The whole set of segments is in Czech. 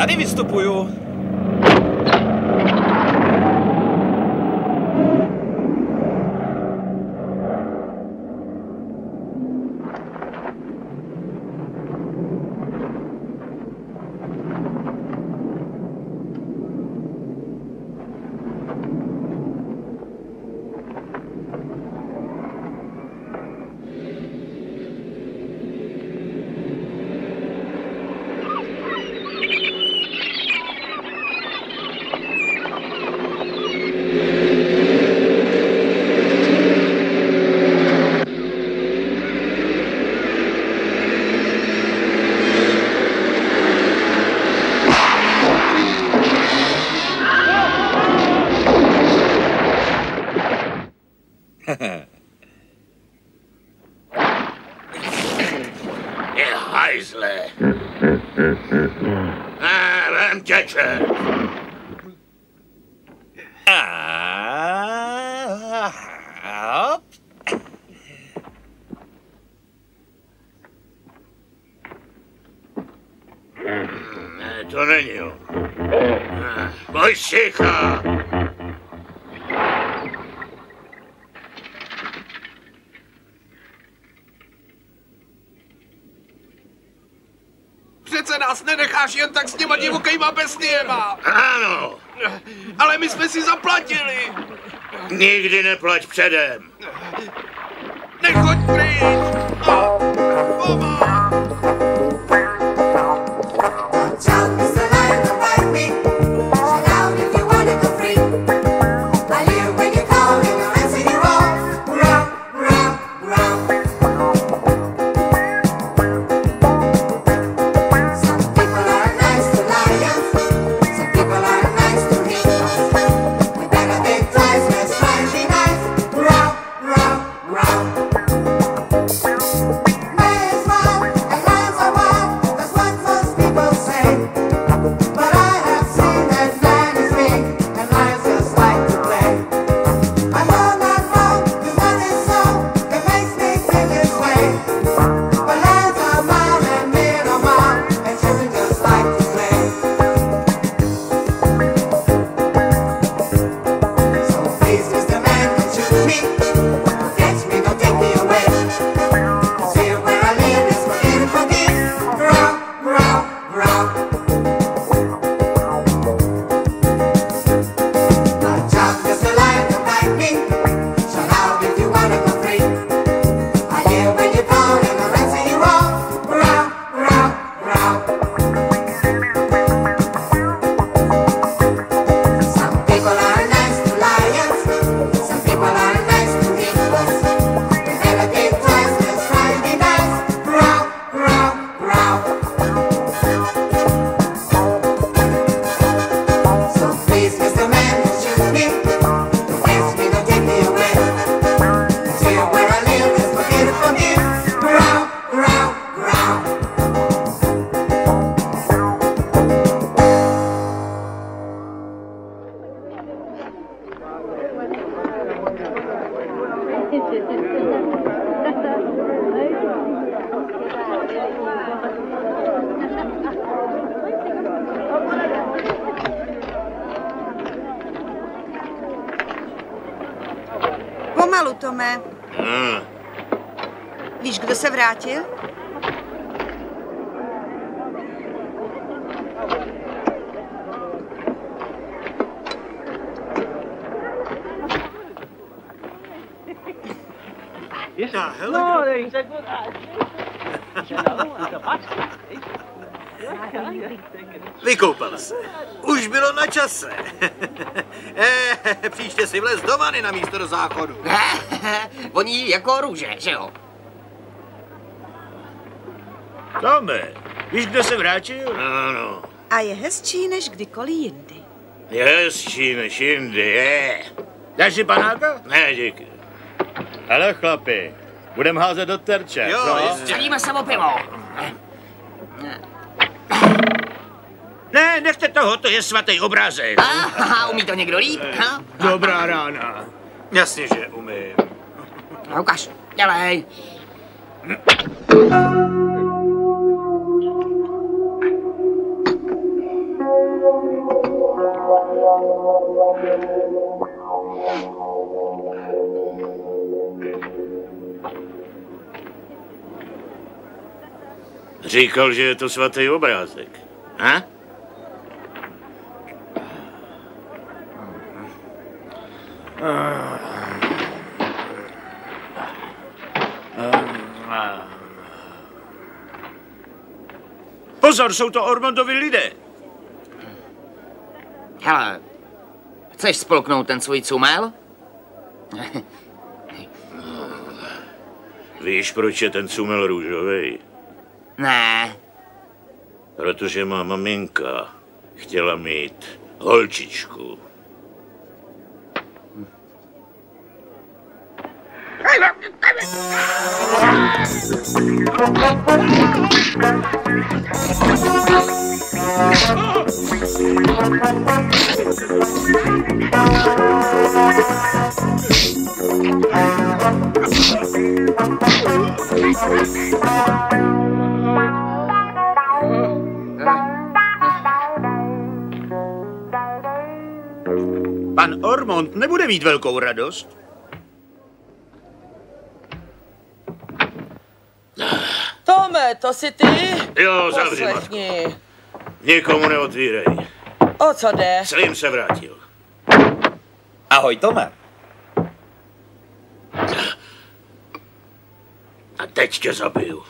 Tady vystupuju. Je hajzle. Vem tě, čert. Ne, to není on. Boj šicha. Přece nás nenecháš jen tak s těma divokejma bestiema. Ano. Ale my jsme si zaplatili. Nikdy neplať předem. Nechoď pryč. Pomoc. Pomalu, Tome. Víš, kdo se vrátil? No, Vykoupal se. Už bylo na čase. Příště si vlez do vany na místo do záchodu. Voní jako růže, že jo? Tome, víš, kdo se vrátil? Ano. A je hezčí než kdykoliv jindy. Je hezčí než jindy, je. Dáš si panáka? Ne, díky. Hele, chlapi, budem házet do terče. Jo, Střelíme se o pivo. Ne, nechte toho, to je svatý obrázek. Aha, umí to někdo líp? Dobrá rána. Jasně, že umím. No, ukaž, dělej. Říkal, že je to svatý obrázek. Ha? Pozor, jsou to Ormondovi lidé. Hele, chceš spolknout ten svůj cumel? Víš, proč je ten cumel růžovej? Ne. Protože má maminka chtěla mít holčičku. Pan Ormond nebude mít velkou radost. Tome, to jsi ty? Jo, zavři, Matko. Poslechni. Nikomu neotvírej. O co jde? Slim se vrátil. Ahoj, Tome. A teď tě zabiju.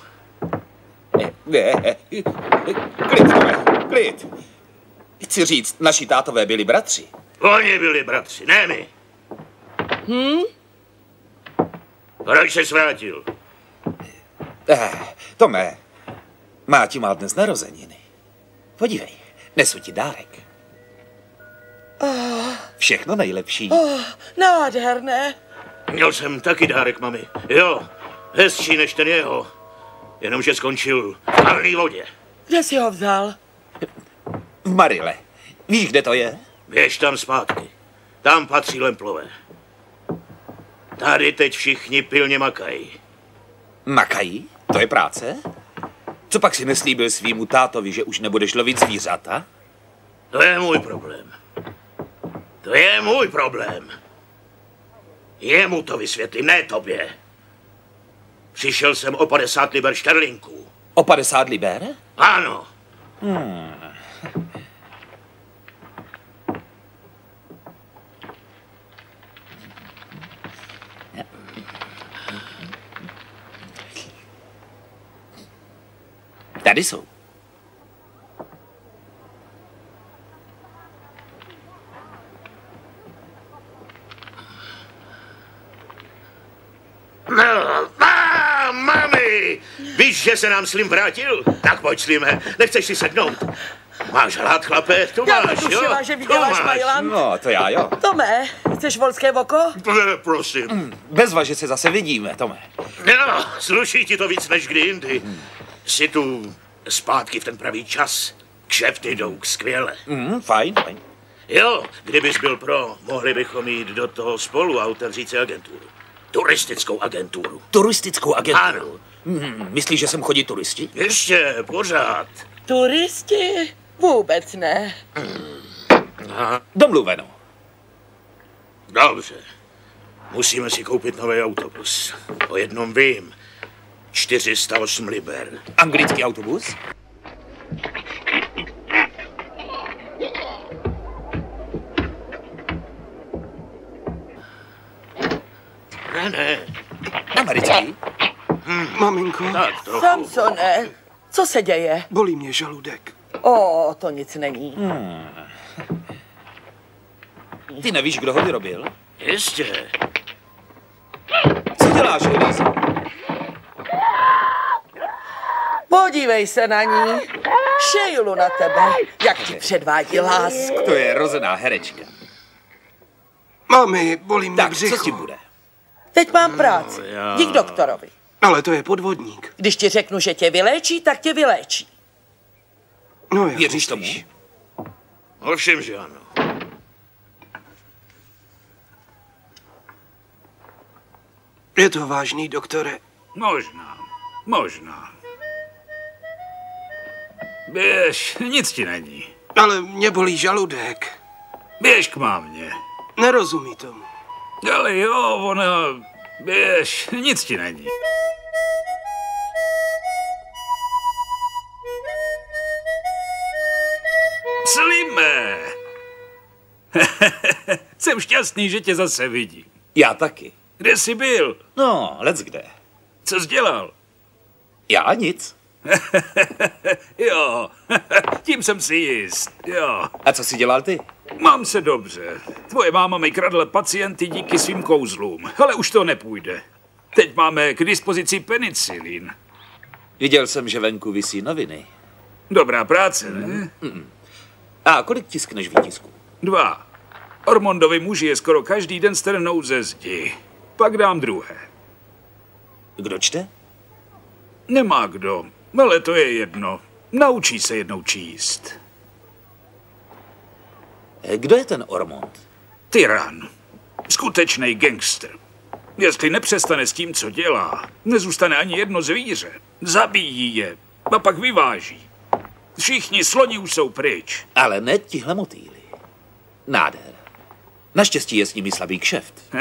Klid, Tome, klid. Chci říct, naši tátové byli bratři. Oni byli bratři, ne my. Proč se vrátil? Tome, Máti má dnes narozeniny. Podívej, nesu ti dárek. Všechno nejlepší. Nádherné. Měl jsem taky dárek, mami. Jo, hezčí než ten jeho. Jenomže skončil v kalné vodě. Kde jsi ho vzal? V Marile. Víš, kde to je? Běž tam zpátky. Tam patří Lemplové. Tady teď všichni pilně makají. Makají? To je práce? Co pak si neslíbil svýmu tátovi, že už nebudeš lovit zvířata? To je můj problém. To je můj problém. Jemu to vysvětlím, ne tobě. Přišel jsem o 50 liber šterlinků. O 50 liber? Ano. Tady jsou. No, mami! Víš, že se nám Slim vrátil? Tak pojď, Slime, nechceš si sednout? Máš hlad, chlape? Tu Já máš, tušila, jo? že Tu vyděláš máš. Majland. No, to já jo. Tome, chceš volské oko? Prosím. Bezva, že se zase vidíme, Tome. No, sluší ti to víc než kdy jindy. Jsi tu zpátky v ten pravý čas. Kšefty jdou skvěle. Fajn, fajn. Jo, kdybys byl pro, mohli bychom jít do toho spolu a otevřít si agenturu. Turistickou agenturu. Turistickou agenturu? Ano. Myslíš, že sem chodí turisti? Ještě, pořád. Turisti? Vůbec ne. Domluveno. Dobře. Musíme si koupit nový autobus. O jednom vím. 408 liber. Anglický autobus? Ne. Americký? Maminko, Tak trochu. Samsone, co se děje? bolí mě žaludek. O, to nic není. Ty nevíš, kdo ho vyrobil? Jistě. Co děláš, Elise? Podívej se na ní. Šejlu na tebe, jak ti předvádí lásku. To je rozená herečka. Mami, bolí mě Tak, břicho. co ti bude? Teď mám práci. Jdi k doktorovi. Ale to je podvodník. Když ti řeknu, že tě vyléčí, tak tě vyléčí. No, jak Věříš tomu? myslíš? Ovšem, že ano. Je to vážný, doktore. Možná. Běž, nic ti není. Ale mě bolí žaludek. Běž k mámě. Nerozumí tomu. Ale jo, ona... Běž, nic ti není. Slime! Jsem šťastný, že tě zase vidím. Já taky. Kde jsi byl? No, leckde. Co jsi dělal? Já nic. Jo, tím jsem si jist, jo. A co jsi dělal ty? Mám se dobře. Tvoje máma mi kradla pacienty díky svým kouzlům, ale už to nepůjde. Teď máme k dispozici penicilin. Viděl jsem, že venku visí noviny. Dobrá práce, ne? A kolik tiskneš výtisků? 2. Ormondovi muži je skoro každý den strhnou ze zdi. Pak dám druhé. Kdo čte? Nemá kdo, ale to je jedno. Naučí se jednou číst. Kdo je ten Ormond? Tyran. Skutečný gangster. Jestli nepřestane s tím, co dělá, nezůstane ani jedno zvíře. Zabíjí je a pak vyváží. Všichni sloni už jsou pryč. Ale ne tihle motýly. Nádher. Naštěstí je s nimi slabý kšeft.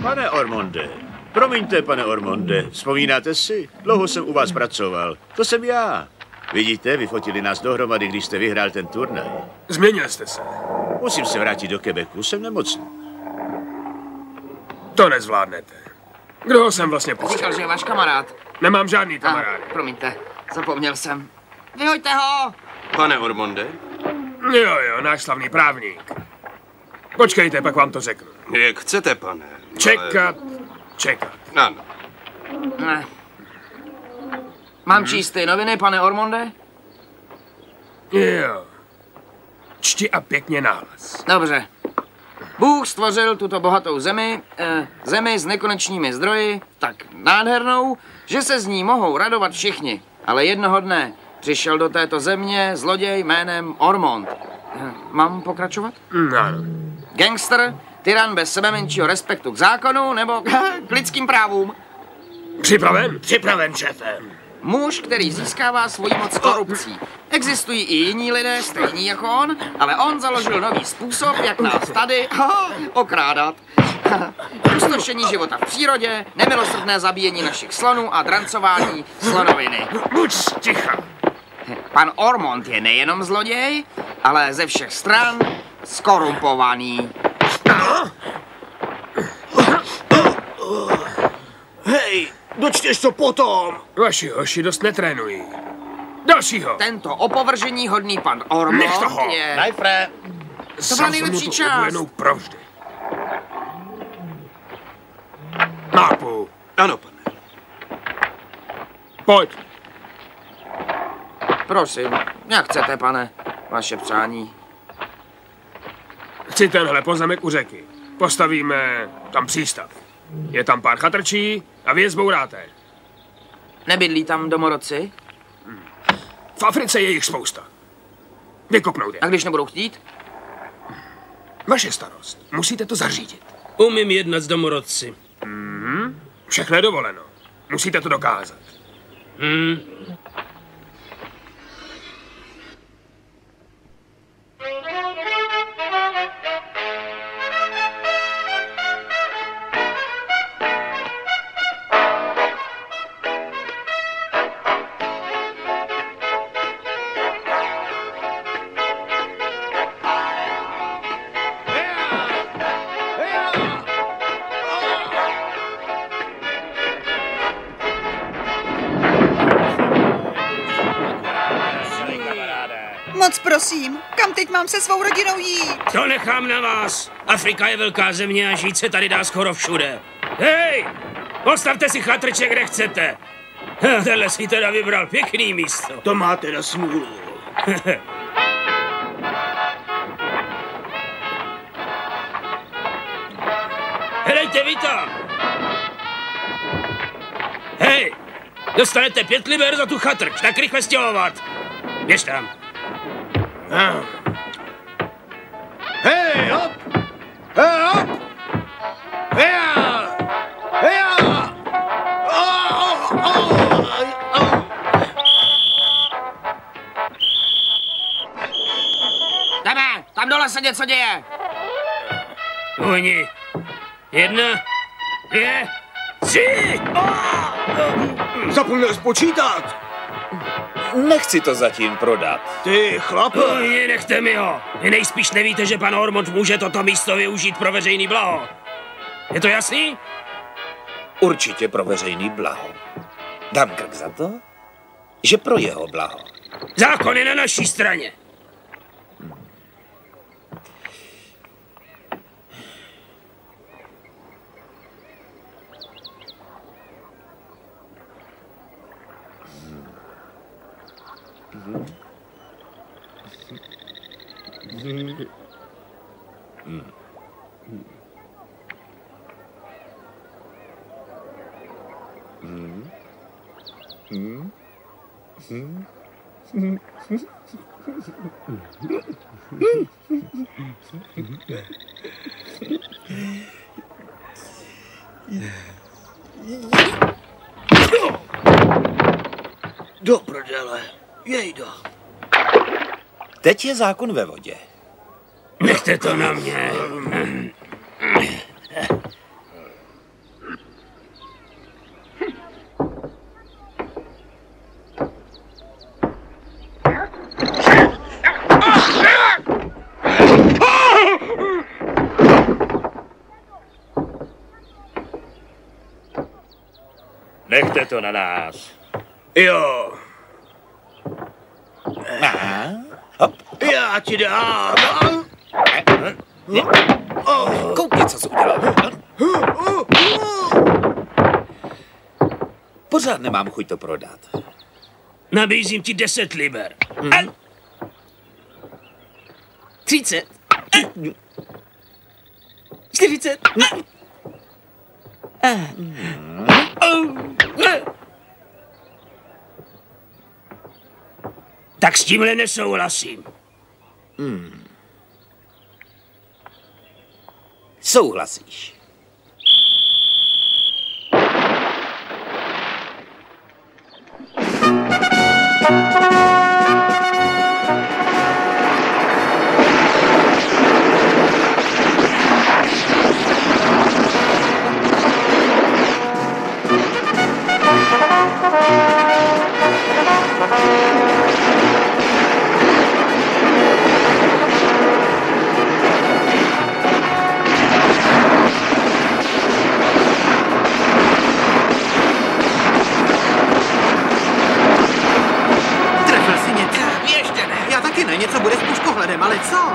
Pane Ormonde, promiňte, pane Ormonde, vzpomínáte si? Dlouho jsem u vás pracoval. To jsem já. Vidíte, vyfotili nás dohromady, když jste vyhrál ten turnaj. Změnil jste se. Musím se vrátit do Quebecu, jsem nemocný. To nezvládnete. Kdo ho jsem vlastně pustil? Říkal, že je váš kamarád. Nemám žádný kamarád. Promiňte, zapomněl jsem. Vyhoďte ho! Pane Ormonde? Jo, náš slavný právník. Počkejte, pak vám to řeknu. Jak chcete, pane. Čekat. Ano. Ne. Mám číst ty noviny, pane Ormonde? Jo. Čti a pěkně nahlas. Dobře. Bůh stvořil tuto bohatou zemi, zemi s nekonečnými zdroji, tak nádhernou, že se z ní mohou radovat všichni. Ale jednoho dne přišel do této země zloděj jménem Ormond. Mám pokračovat? Ano. Gangster, tyran bez sebe menšího respektu k zákonu nebo k lidským právům. Připraven? Připraven, šéfe. Muž, který získává svoji moc korupcí. Existují i jiní lidé, stejní jako on, ale on založil nový způsob, jak nás tady okrádat. Pustošení života v přírodě, nemilosrdné zabíjení našich slonů a drancování slonoviny. Buď ticha. Pan Ormond je nejenom zloděj, ale ze všech stran skorumpovaný. Hej, dočteš to potom. Vaši hoši dost netrénují. Dalšího. Tento opovržení hodný pan Ormond Nech toho. je... Najfre. To byla nejlepší část. Provždy. Nápu. Ano, pane. Pojď. Prosím, jak chcete, pane, vaše přání. Chci tenhle pozemek u řeky. Postavíme tam přístav. Je tam pár chatrčí a vy je zbouráte. Nebydlí tam domorodci? V Africe je jich spousta. Vykopnout je. A když nebudou chtít? Vaše starost. Musíte to zařídit. Umím jednat s domorodci. Všechno je dovoleno. Musíte to dokázat. Moc prosím, kam teď mám se svou rodinou jít? To nechám na vás. Afrika je velká země a žít se tady dá skoro všude. Hej, postavte si chatrče, kde chcete. Tenhle si teda vybral pěkný místo. To máte na smůlu. Helejte vy tam. Hej, dostanete 5 liber za tu chatrč, tak rychle stěhovat. Běž tam. Hej, hop! Hej, hop! Heja! Heja! Jdeme, tam dole se něco děje. Oni. 1, 2, 3. Zapomněl spočítat. Nechci to zatím prodat. Ty chlape. Nechte mi ho. Vy nejspíš nevíte, že pan Ormond může toto místo využít pro veřejný blaho. Je to jasný? Určitě pro veřejný blaho. Dám krk za to, že pro jeho blaho. Zákon je na naší straně. Do prdele, jejda. Teď je zákon ve vodě. Nechte to na mě. Nechte to na nás. Jo. Já ti dám. Koukni, co jsi udělal. Pořád nemám chuť to prodat. Nabízím ti 10 liber. 30. 40. Tak s tímhle nesouhlasím. Souhlasíš. Něco bude s puškohledem, ale co?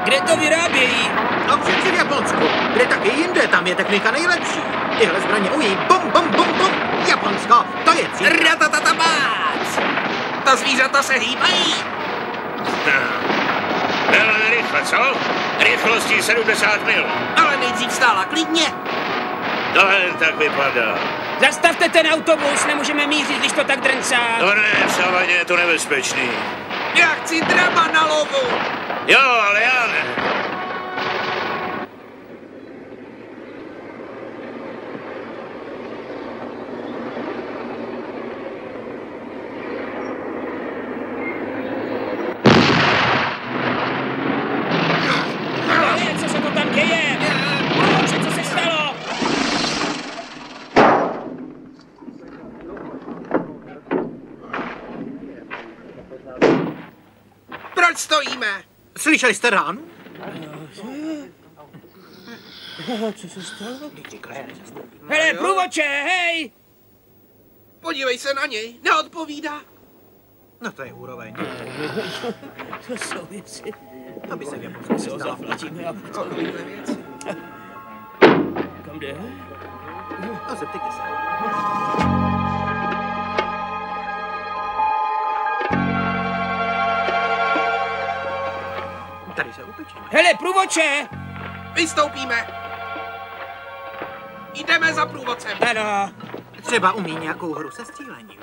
Kde to vyrábějí? No přeci v Japonsku. Kde taky jinde, tam je technika nejlepší. Tyhle zbraně ují, bum, bum, bum, bum. Japonsko, to je cíl. Ratatatabác! Ta zvířata se hýbají. Velmi rychle, co? Rychlostí 70 mil. Ale nejdřív stála klidně. To jen tak vypadá. Zastavte ten autobus, nemůžeme mířit, když to tak drncá. To ne, v savaně je to nebezpečný. Já chci drama na lovu. Jo, ale já ne. Co se to tam děje? Co se stalo? Proč stojíme? Slyšeli jste ránu? Co se stalo? Hele, průvodče, hej! Podívej se na něj, neodpovídá. No to je úroveň. To jsou věci. To by se v Japonsku Co stalo. zaplatíme a Takovýhle věci. kam jde? No zeptejte se. Tady se utečíme. Hele, průvodče! Vystoupíme. Jdeme za průvodcem. Ano. Třeba umí nějakou hru se střílením.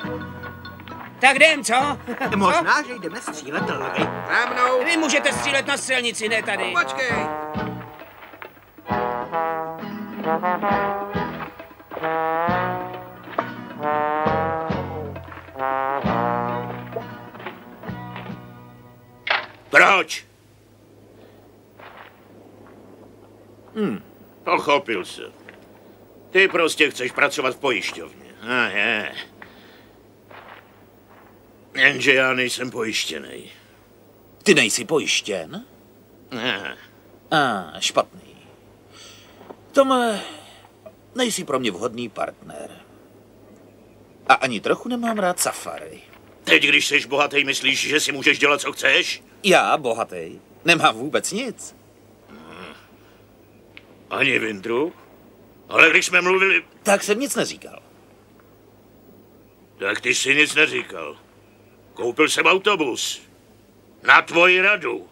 Tak jdem, co? Možná, že jdeme střílet lvy. Za mnou. Vy můžete střílet na střelnici, ne tady. Počkej. Proč? Pochopil se. Ty prostě chceš pracovat v pojišťovně. Je. Jenže já nejsem pojištěnej. Ty nejsi pojištěn? Ne. Špatný. Tome, nejsi pro mě vhodný partner. A ani trochu nemám rád safari. Teď, když jsi bohatý, myslíš, že si můžeš dělat, co chceš? Já, bohatý, nemám vůbec nic. Ani Vindru? Ale když jsme mluvili... Tak jsem nic neříkal. Tak ty jsi nic neříkal. Koupil jsem autobus. Na tvoji radu.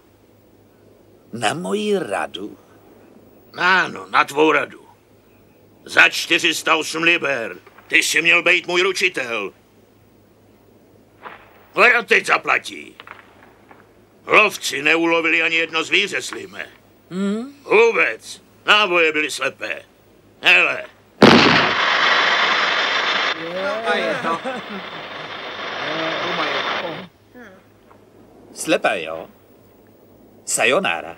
Na moji radu? Ano, na tvou radu. Za 408 liber. Ty jsi měl být můj ručitel. Kdo teď zaplatí? Lovci neulovili ani jedno zvíře, Slime. Vůbec. Náboje byly slepé. Hele. A je to. Slepé, jo? Sayonara.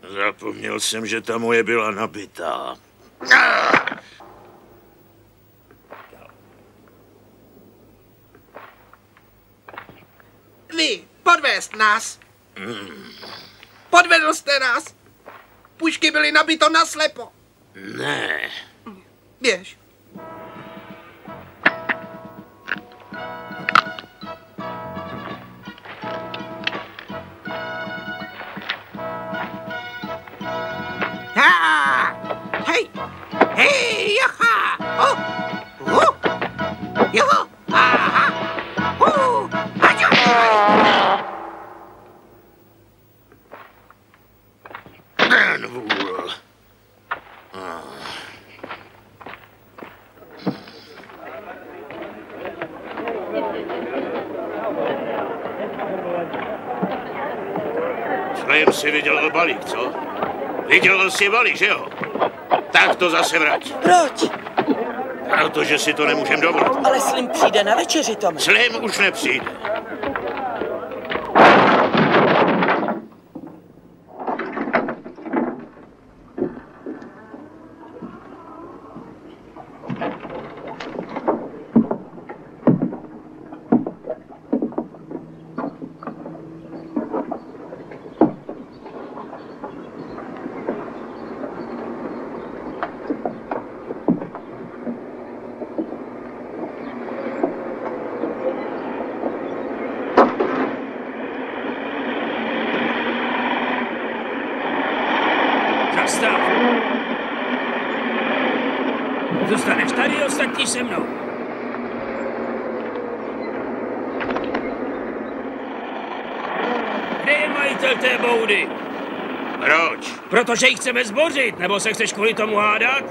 Zapomněl jsem, že ta moje byla nabitá. Vy, podvést nás. Podvedl jste nás. Pušky byly nabito naslepo. Ne. Běž. Hej! Hej, jaha! Jo! Aha! Ten vůl. Slim si viděl balík, co? Viděl jsi balík, že jo? Tak to zase vrať. Proč? Protože si to nemůžem dovolit. Ale Slim přijde na večeři, Tome. Slim už nepřijde. Zastav. Zůstaneš tady, ostatní se mnou. Kde je majitel té boudy? Proč? Protože ji chceme zbořit, nebo se chceš kvůli tomu hádat?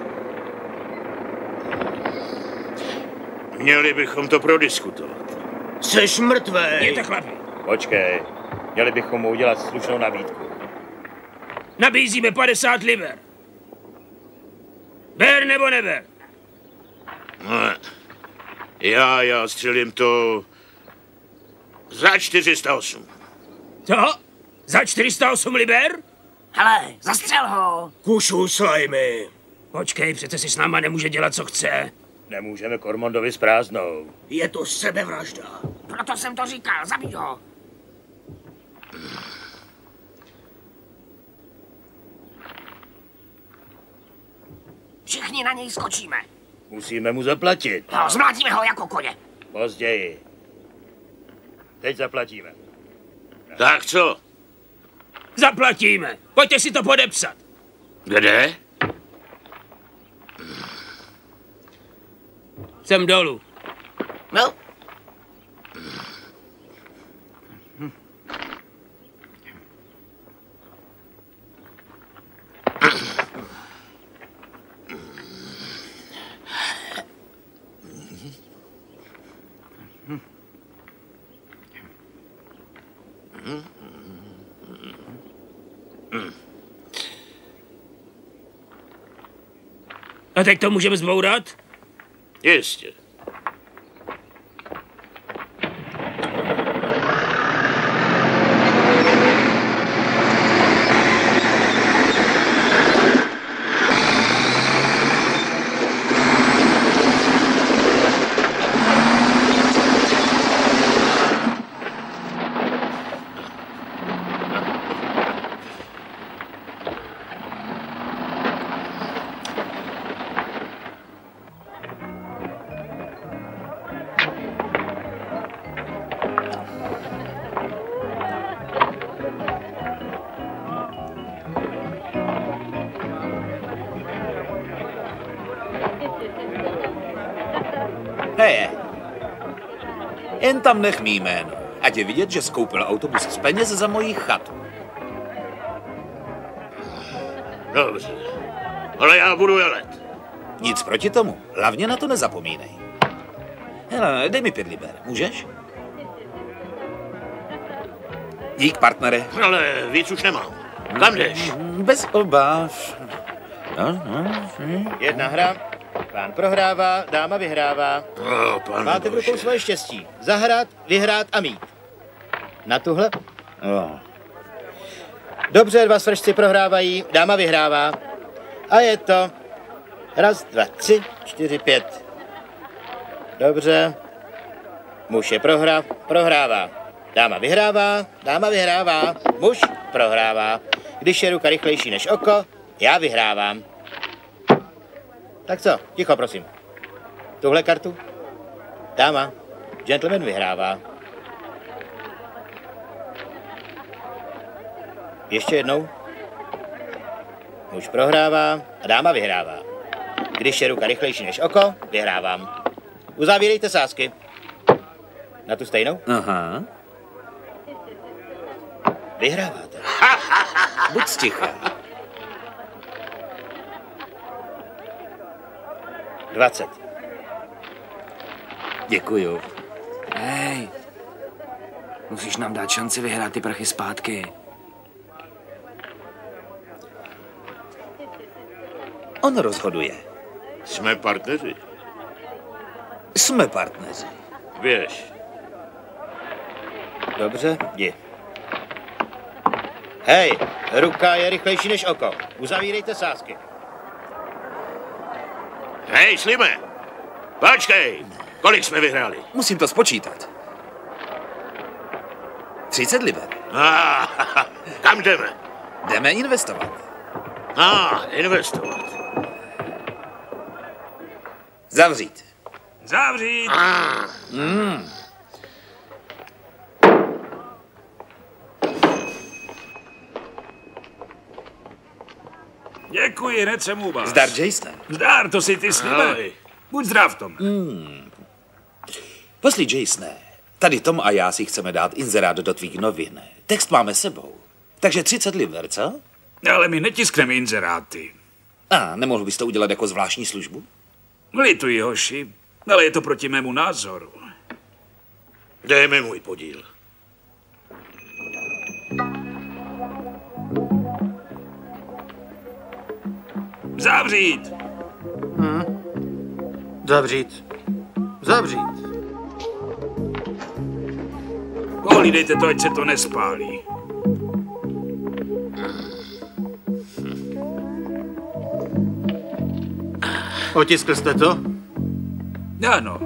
Měli bychom to prodiskutovat. Jseš mrtvej. Jděte, chlapi. Počkej, měli bychom mu udělat slušnou nabídku. Nabízíme 50 liber. Ber nebo neber? Ne. Já střelím to za 408. Co? Za 408 liber? Hele, zastřel ho. Kusu slajmy. Počkej, přece si s náma nemůže dělat, co chce. Nemůžeme Kormondovi sprázdnout. Je to sebevražda. Proto jsem to říkal, zabij ho. Všichni na něj skočíme. Musíme mu zaplatit. Jo, zmlátíme ho jako koně. Později. Teď zaplatíme. Tak co? Zaplatíme. Pojďte si to podepsat. Kde? Jsem dolů. No. A teď to můžeme zbourat? Jistě. Hej, jen tam nech mý jméno. Ať je vidět, že skoupil autobus z peněz za moji chatu. Dobře, ale já budu jelet. Nic proti tomu, hlavně na to nezapomínej. Hele, dej mi 5 liber, můžeš? Dík, partnere. Ale víc už nemám. Kam jdeš? Bez obav. Jedna hra. Pán prohrává, dáma vyhrává. Máte v rukou svoje štěstí. Zahrát, vyhrát a mít. Na tuhle? Dobře, 2 svršci prohrávají, dáma vyhrává. A je to... 1, 2, 3, 4, 5. Dobře. Muž je prohrává. Dáma vyhrává, muž prohrává. Když je ruka rychlejší než oko, já vyhrávám. Tak co, ticho prosím. Tuhle kartu? Dáma, gentleman vyhrává. Ještě jednou. Muž prohrává a dáma vyhrává. Když je ruka rychlejší než oko, vyhrávám. Uzavírejte sázky. Na tu stejnou? Aha. Vyhráváte. Buď sticha. 20. Děkuju. Hej, musíš nám dát šanci vyhrát ty prachy zpátky. On rozhoduje. Jsme partneři. Jsme partneři. Běž. Dobře, jdi. Hej, ruka je rychlejší než oko. Uzavírejte sázky. Hej, Slime! Počkej! Kolik jsme vyhráli? Musím to spočítat. 30 liber. Kam jdeme? Jdeme investovat. Investovat. Zavřít. Zavřít. Děkuji, hned jsem u vás. Zdar, Jasone. Zdar, to si ty Slime. Buď zdrav, Tom. Poslyš, Jasone, tady Tom a já si chceme dát inzerát do tvých novin. Text máme sebou. Takže 30 liber, co? Ale my netiskneme inzeráty. Nemohl bys to udělat jako zvláštní službu? Lituji, hoši, ale je to proti mému názoru. Dej mi můj podíl. Zavřít. Zavřít. Pohlídejte to, ať se to nespálí. Otiskl jste to? Ano.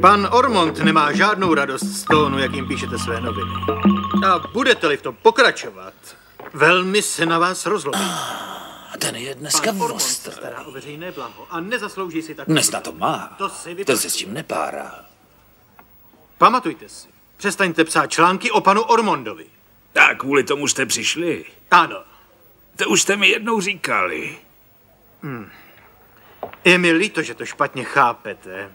Pan Ormond nemá žádnou radost z tónu, jakým píšete své noviny. A budete-li v tom pokračovat, velmi se na vás rozlobí. Ten je dneska Pan Ormond vostr. se stará o veřejné blaho a nezaslouží si tak. Dnes na to má. Ten se s tím nepárá. Pamatujte si, přestaňte psát články o panu Ormondovi. Tak, kvůli tomu jste přišli. Ano. To už jste mi jednou říkali. Je mi líto, že to špatně chápete.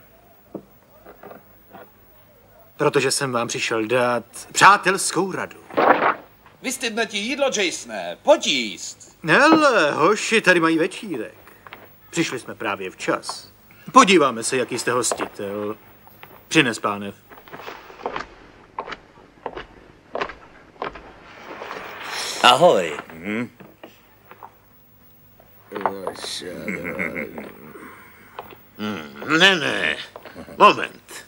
Protože jsem vám přišel dát přátelskou radu. Vystydne ti jídlo, Jasone. Pojď jíst. Hele, hoši, tady mají večírek. Přišli jsme právě včas. Podíváme se, jaký jste hostitel. Přines pánev. Ahoj. Ne. Moment.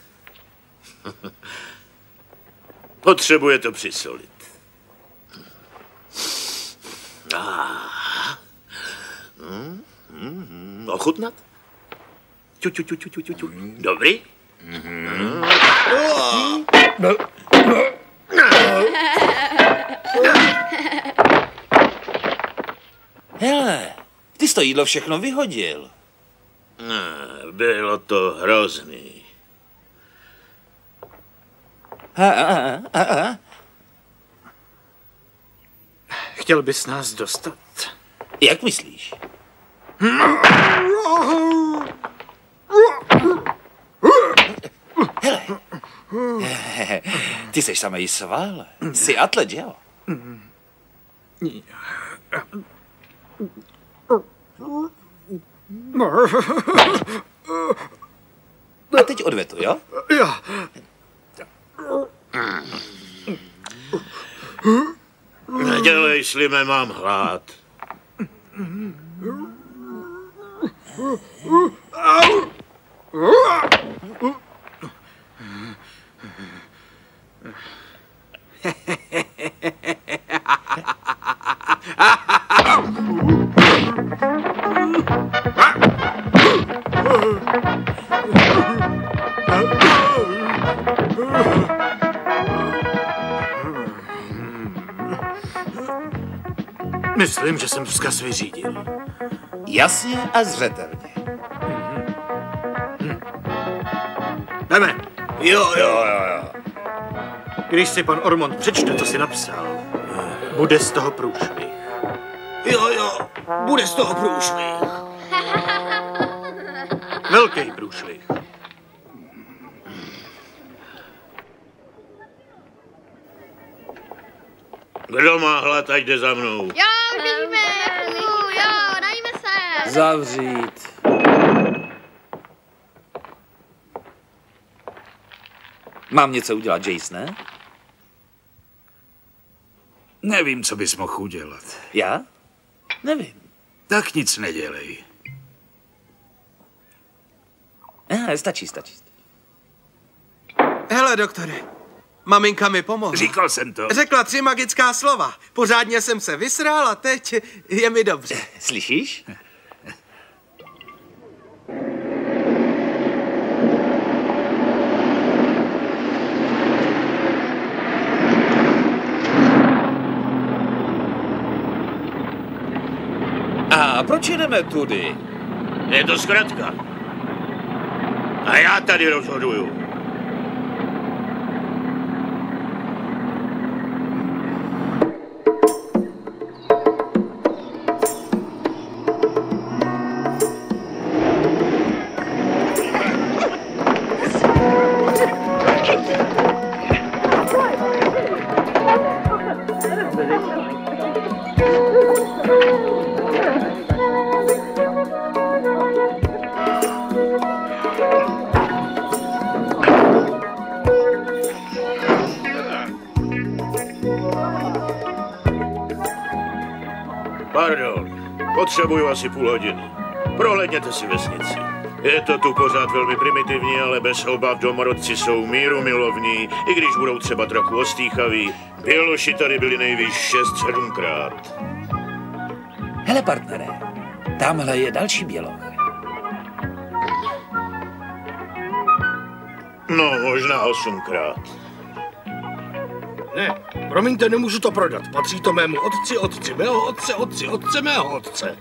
Potřebuje to přisolit. Ochutnat? Ču. Dobrý? Hele, ty jsi to jídlo všechno vyhodil. Bylo to hrozný. Chtěl bys nás dostat? Jak myslíš? Hele, ty jsi samej svále. Jsi atlet, že jo? A teď odvetu, jo? Jo. Nedělej, Slime, mám hlad. Myslím, že jsem vzkaz vyřídil. Jasně a zřetelně. Jdeme. Jo. Když si pan Ormond přečte, co jsi napsal, bude z toho průšvih. Jo, bude z toho průšvih. Velký průšvih. Kdo má hlad, ať jde za mnou. Jo, běžíme, jo, najíme se. Zavřít. Mám něco udělat, Jace, ne? Nevím, co bys mohl udělat. Já? Nevím. Tak nic nedělej. Stačí. Hele, doktore, maminka mi pomohla. Říkal jsem to. Řekla 3 magická slova. Pořádně jsem se vysrál a teď je mi dobře. Slyšíš? A proč jedeme tudy? Je to zkratka. A já tady rozhoduju. Pardon, potřebuju asi půl hodiny. Prohlédněte si vesnici. Je to tu pořád velmi primitivní, ale bez obav domorodci jsou mírumilovní, i když budou třeba trochu ostýchaví. Běloši tady byli nejvíc 6-7krát. Hele, partnere, tamhle je další běloch. No, možná 8krát. Ne, promiňte, nemůžu to prodat. Patří to mému otci mého otce mého otce.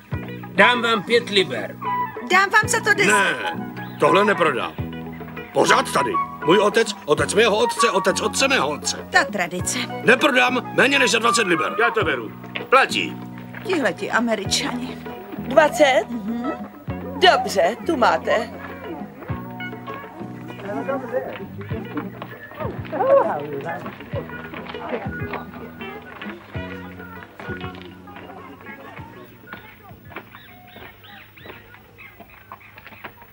Dám vám 5 liber. Dám vám za to 10. Ne, tohle neprodám. Pořád tady. Můj otec mého otce mého otce. Ta tradice. Neprodám méně než za 20 liber. Já to beru. Platí. Tihleti Američani. 20? Dobře, tu máte.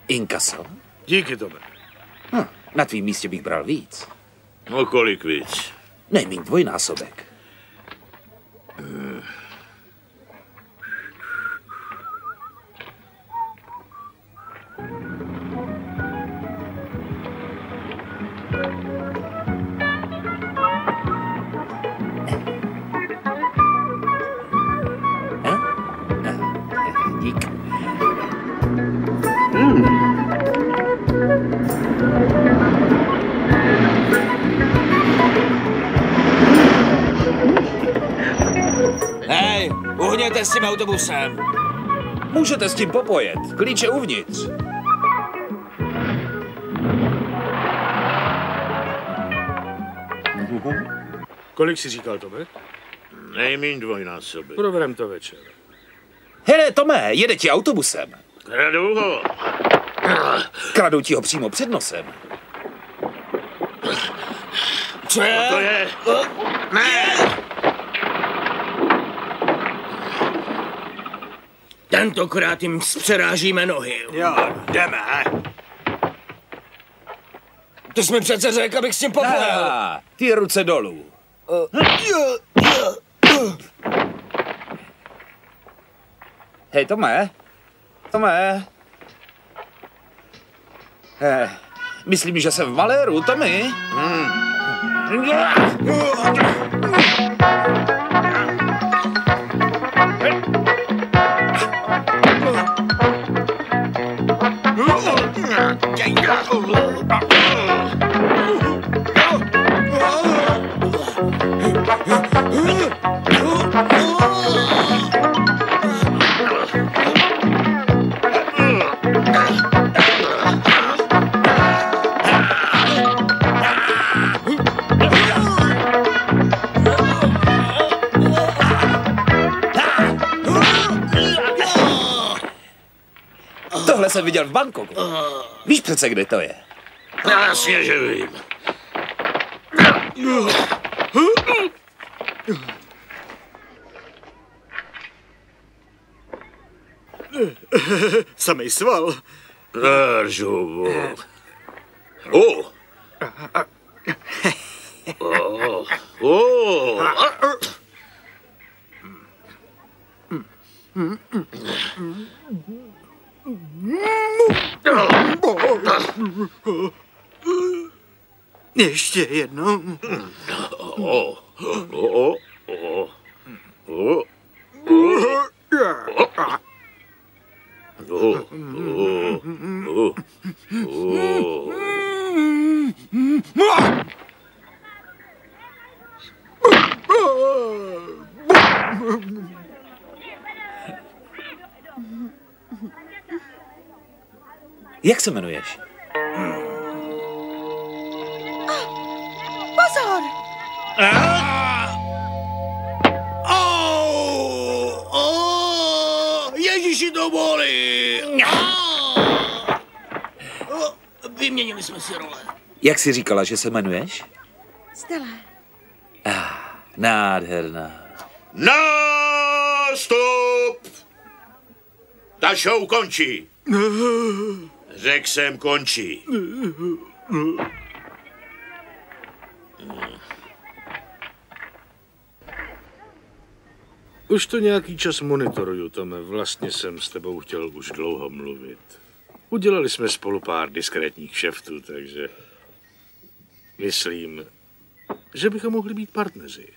Inkaso? Díky, Tome. Na tvým místě bych bral víc. No kolik víc? Nejmíň dvojnásobek. Dík. Hej, uhněte s tím autobusem. Můžete s tím popojet. Klíče uvnitř. Kolik jsi říkal, Tome? Nejmíň dvojnásobek. Proberem to večer. Hele, Tome, jede ti autobusem. Kradu ho. Kradou ti ho přímo před nosem. Co je? To je... Ne! Tentokrát jim zpřerážíme nohy. Jo, jdeme. Ty jsi mi přece řekl, abych s tím popojel. Ty ruce dolů. Hej, Tome. Tome. Myslím, že jsem v maléru, Tomi. Tohle jsem viděl v Bangkoku. Víš přece, kde to je? Jasně, že vím. Samej sval. Žubu. Ještě jednou. Jak se jmenuješ? Pozor! Ježíši, to bolí! Vyměnili jsme si role. Jak jsi říkala, že se jmenuješ? Stella. Nádherná. Nástup! Ta show končí. Řekl jsem končí. Už to nějaký čas monitoruju, Tome. Vlastně jsem s tebou chtěl už dlouho mluvit. Udělali jsme spolu pár diskrétních kšeftů, takže myslím, že bychom mohli být partneři.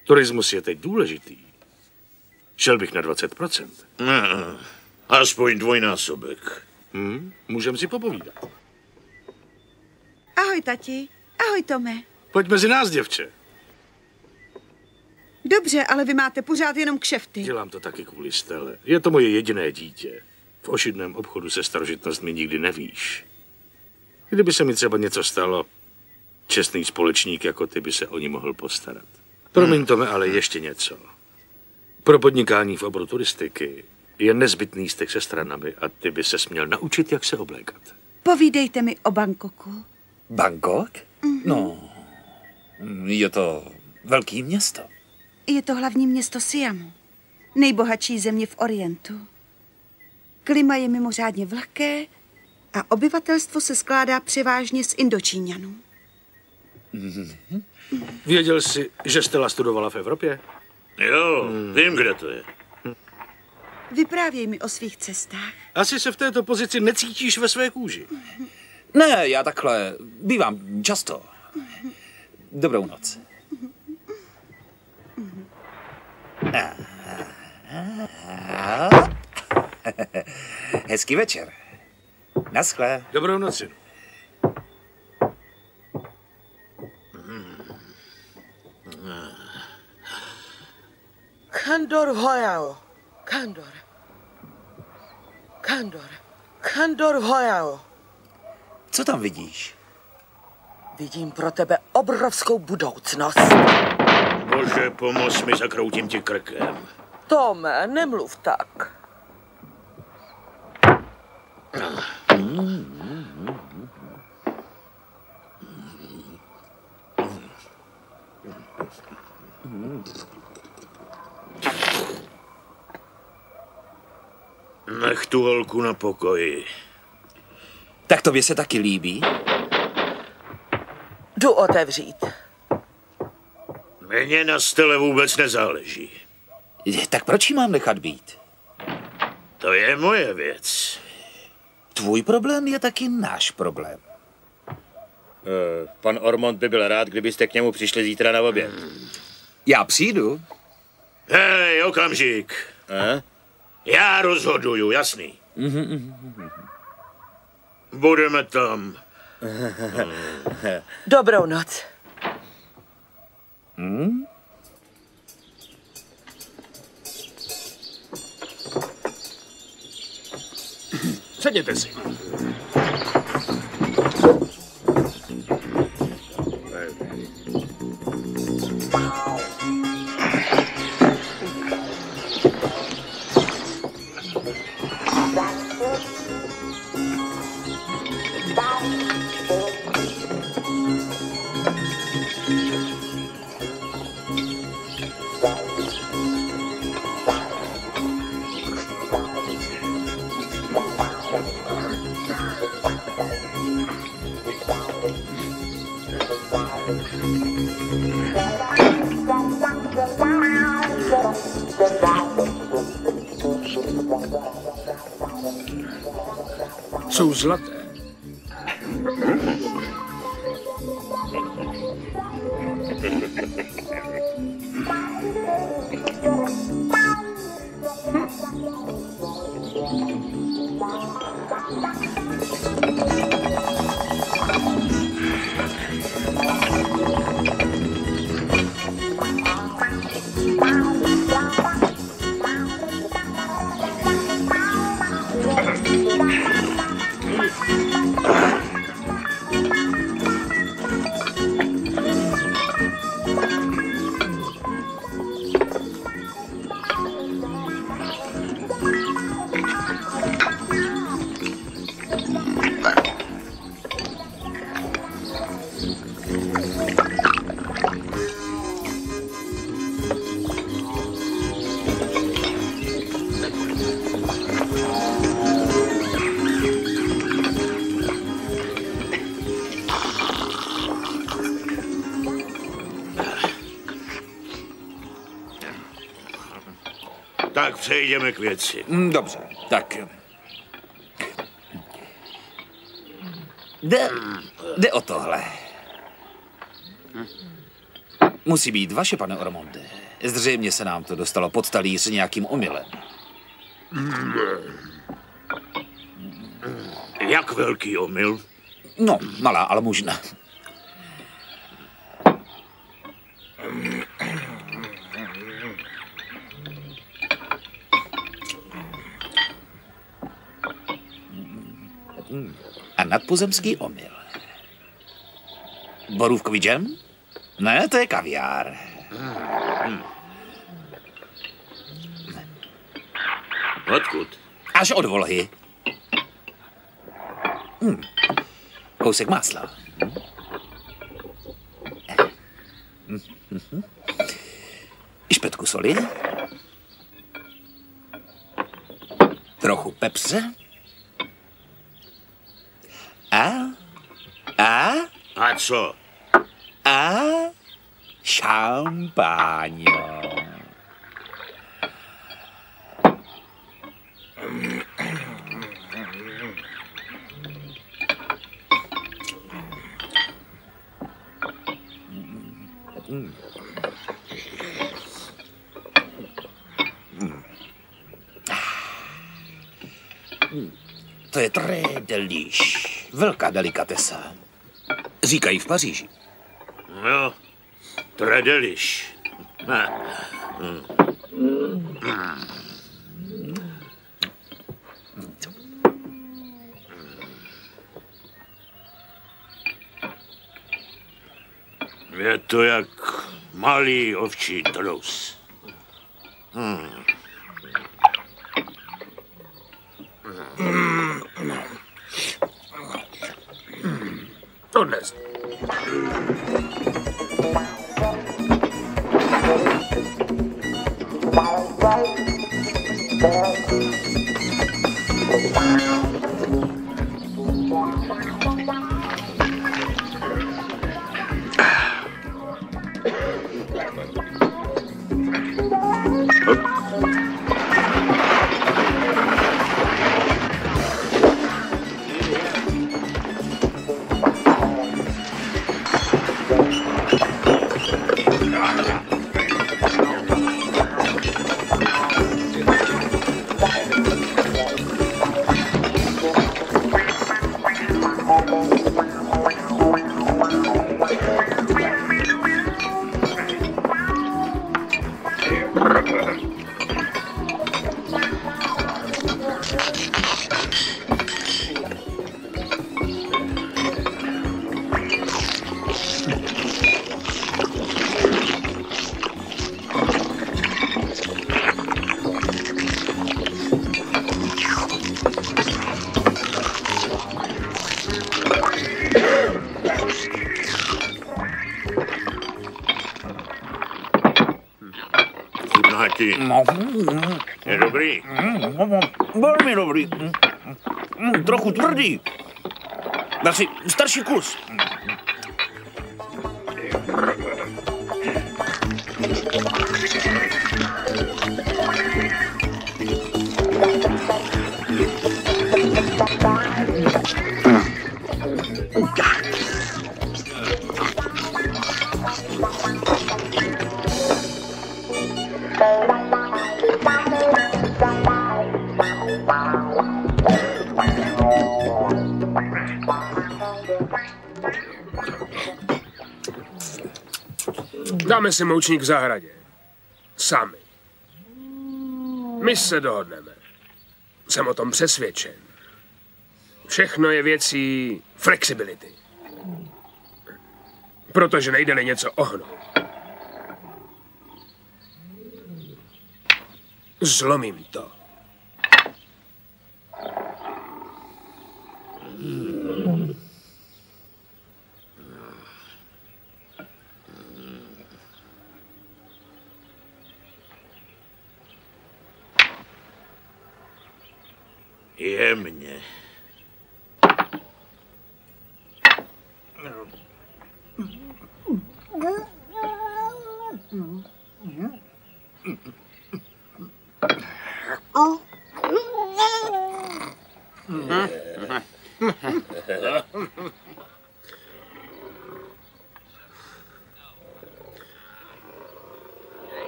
Turismus je teď důležitý. Šel bych na 20%. Aspoň dvojnásobek. Můžeme si popovídat. Ahoj, tati. Ahoj, Tome. Pojď mezi nás, děvče. Dobře, ale vy máte pořád jenom kšefty. Dělám to taky kvůli Stelle. Je to moje jediné dítě. V ošidném obchodu se starožitnostmi nikdy nevíš. Kdyby se mi třeba něco stalo, čestný společník jako ty by se o ní mohl postarat. Promiň, Tome, ale ještě něco. Pro podnikání v oboru turistiky je nezbytný styk se stranami a ty by se směl naučit, jak se oblékat. Povídejte mi o Bangkoku. Bangkok? No, je to velký město. Je to hlavní město Siamu. Nejbohatší země v Orientu. Klima je mimořádně vlhké, A obyvatelstvo se skládá převážně z Indočíňanů. Věděl jsi, že Stella studovala v Evropě? Jo, vím, kde to je. Vyprávěj mi o svých cestách. Asi se v této pozici necítíš ve své kůži. Ne, já takhle bývám často. Dobrou noc. Hezký večer. Naschle. Dobrou noc. Kandor Hojao. Kandor. Kandor. Kandor Hojao. Co tam vidíš? Vidím pro tebe obrovskou budoucnost. Bože, pomoz mi, zakroutím ti krkem. Tome, nemluv tak. Nech tu holku na pokoji. Tak tobě se taky líbí? Jdu otevřít. Mně na Stele vůbec nezáleží. Tak proč jí mám nechat být? To je moje věc. Tvůj problém je taky náš problém. Pan Ormond by byl rád, kdybyste k němu přišli zítra na oběd. Já přijdu. Hej, okamžik. Já rozhoduju, jasný. Budeme tam. Dobrou noc. Sedněte si. Jsou zlaté. Tak přejdeme k věci. Dobře, tak. Jde o tohle. Musí být vaše, pane Ormonde. Zřejmě se nám to dostalo pod talíř nějakým omylem. Jak velký omyl? No, malá almužna. A nadpozemský omyl. Borůvkový džem? Ne, to je kaviár. Odkud? Až od Volhy. Kousek másla. Špetku soli. Trochu pepře. A co? Šampáňo. To je très delish. Velká delikatesa. Říkají v Paříži. Jo, très delish. Je to jak malý ovčí trus. Odnes. Je dobrý. Velmi dobrý. Trochu tvrdý. Dá si starší kus. Dáme si moučník v zahradě. Sami. My se dohodneme. Jsem o tom přesvědčen. Všechno je věcí flexibility. Protože nejde-li něco ohnout. Zlomím to. Jemně.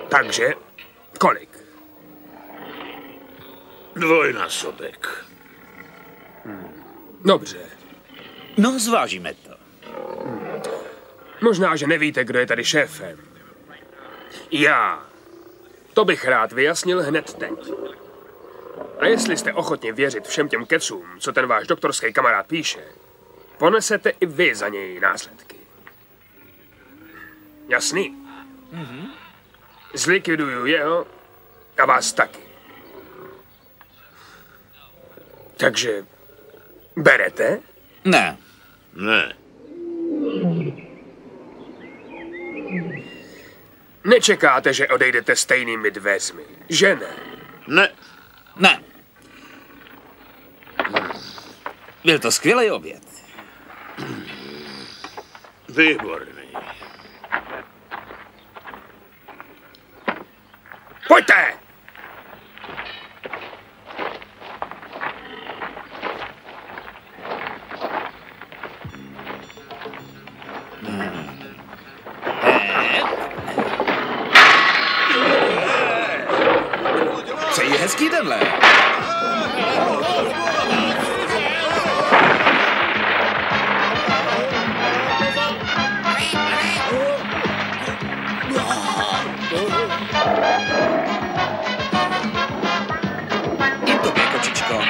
Takže, kolik? Dvojnásobek. Dobře. No, zvážíme to. Možná, že nevíte, kdo je tady šéfem. Já. To bych rád vyjasnil hned teď. A jestli jste ochotni věřit všem těm kecům, co ten váš doktorský kamarád píše, ponesete i vy za něj následky. Jasný? Zlikviduju jeho a vás taky. Takže berete? Ne. Ne. Nečekáte, že odejdete stejnými dveřmi, že ne? Ne. Ne. Byl to skvělý oběd. Výborný. Pojďte! Přeji hezký denle. I tobě, kočičko.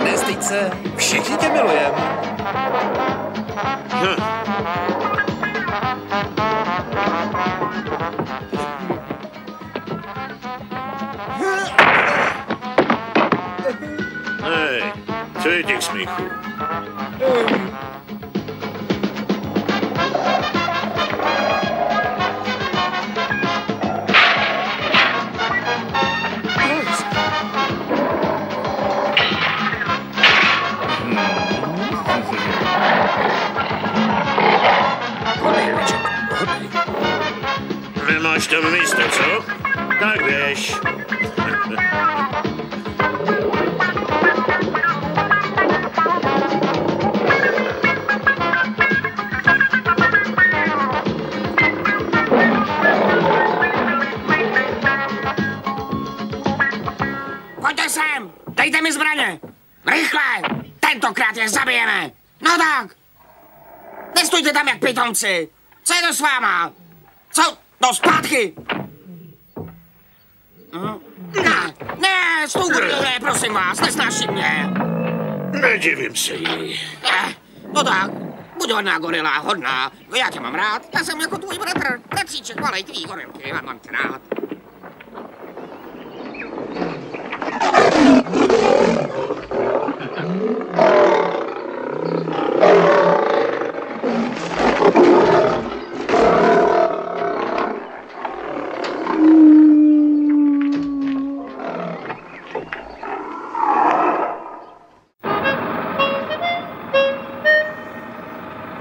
Nestyď se, všichni tě milujeme. Hej, co je těch smíchů? Nemáš tam místo, co? Tak běž. Pojďte sem! Dejte mi zbraně! Rychle! Tentokrát je zabijeme! No tak! Nestůjte tam jak pitomci! Co je to s váma? Co? No zpátky! Ne, ne, prosím vás, nesnáším mě! Nedivím se jí. No tak, buď hodná gorila, hodná. Já tě mám rád, já jsem jako tvůj bratr. Bratříček, malej tvý gorilky, já mám tě rád.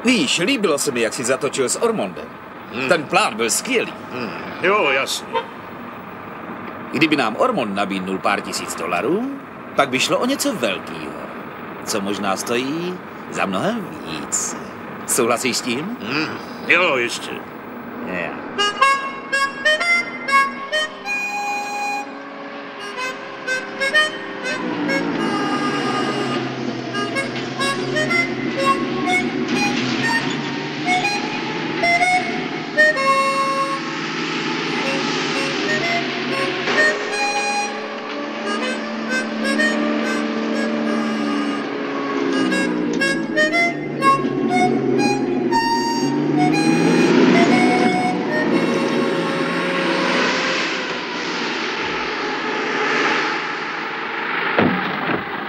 Víš, líbilo se mi, jak jsi zatočil s Ormondem. Ten plán byl skvělý. Jo, jasně. Kdyby nám Ormond nabídnul pár $1000, pak by šlo o něco velkého, co možná stojí za mnohem víc. Souhlasíš s tím? Jo, jistě. Yeah.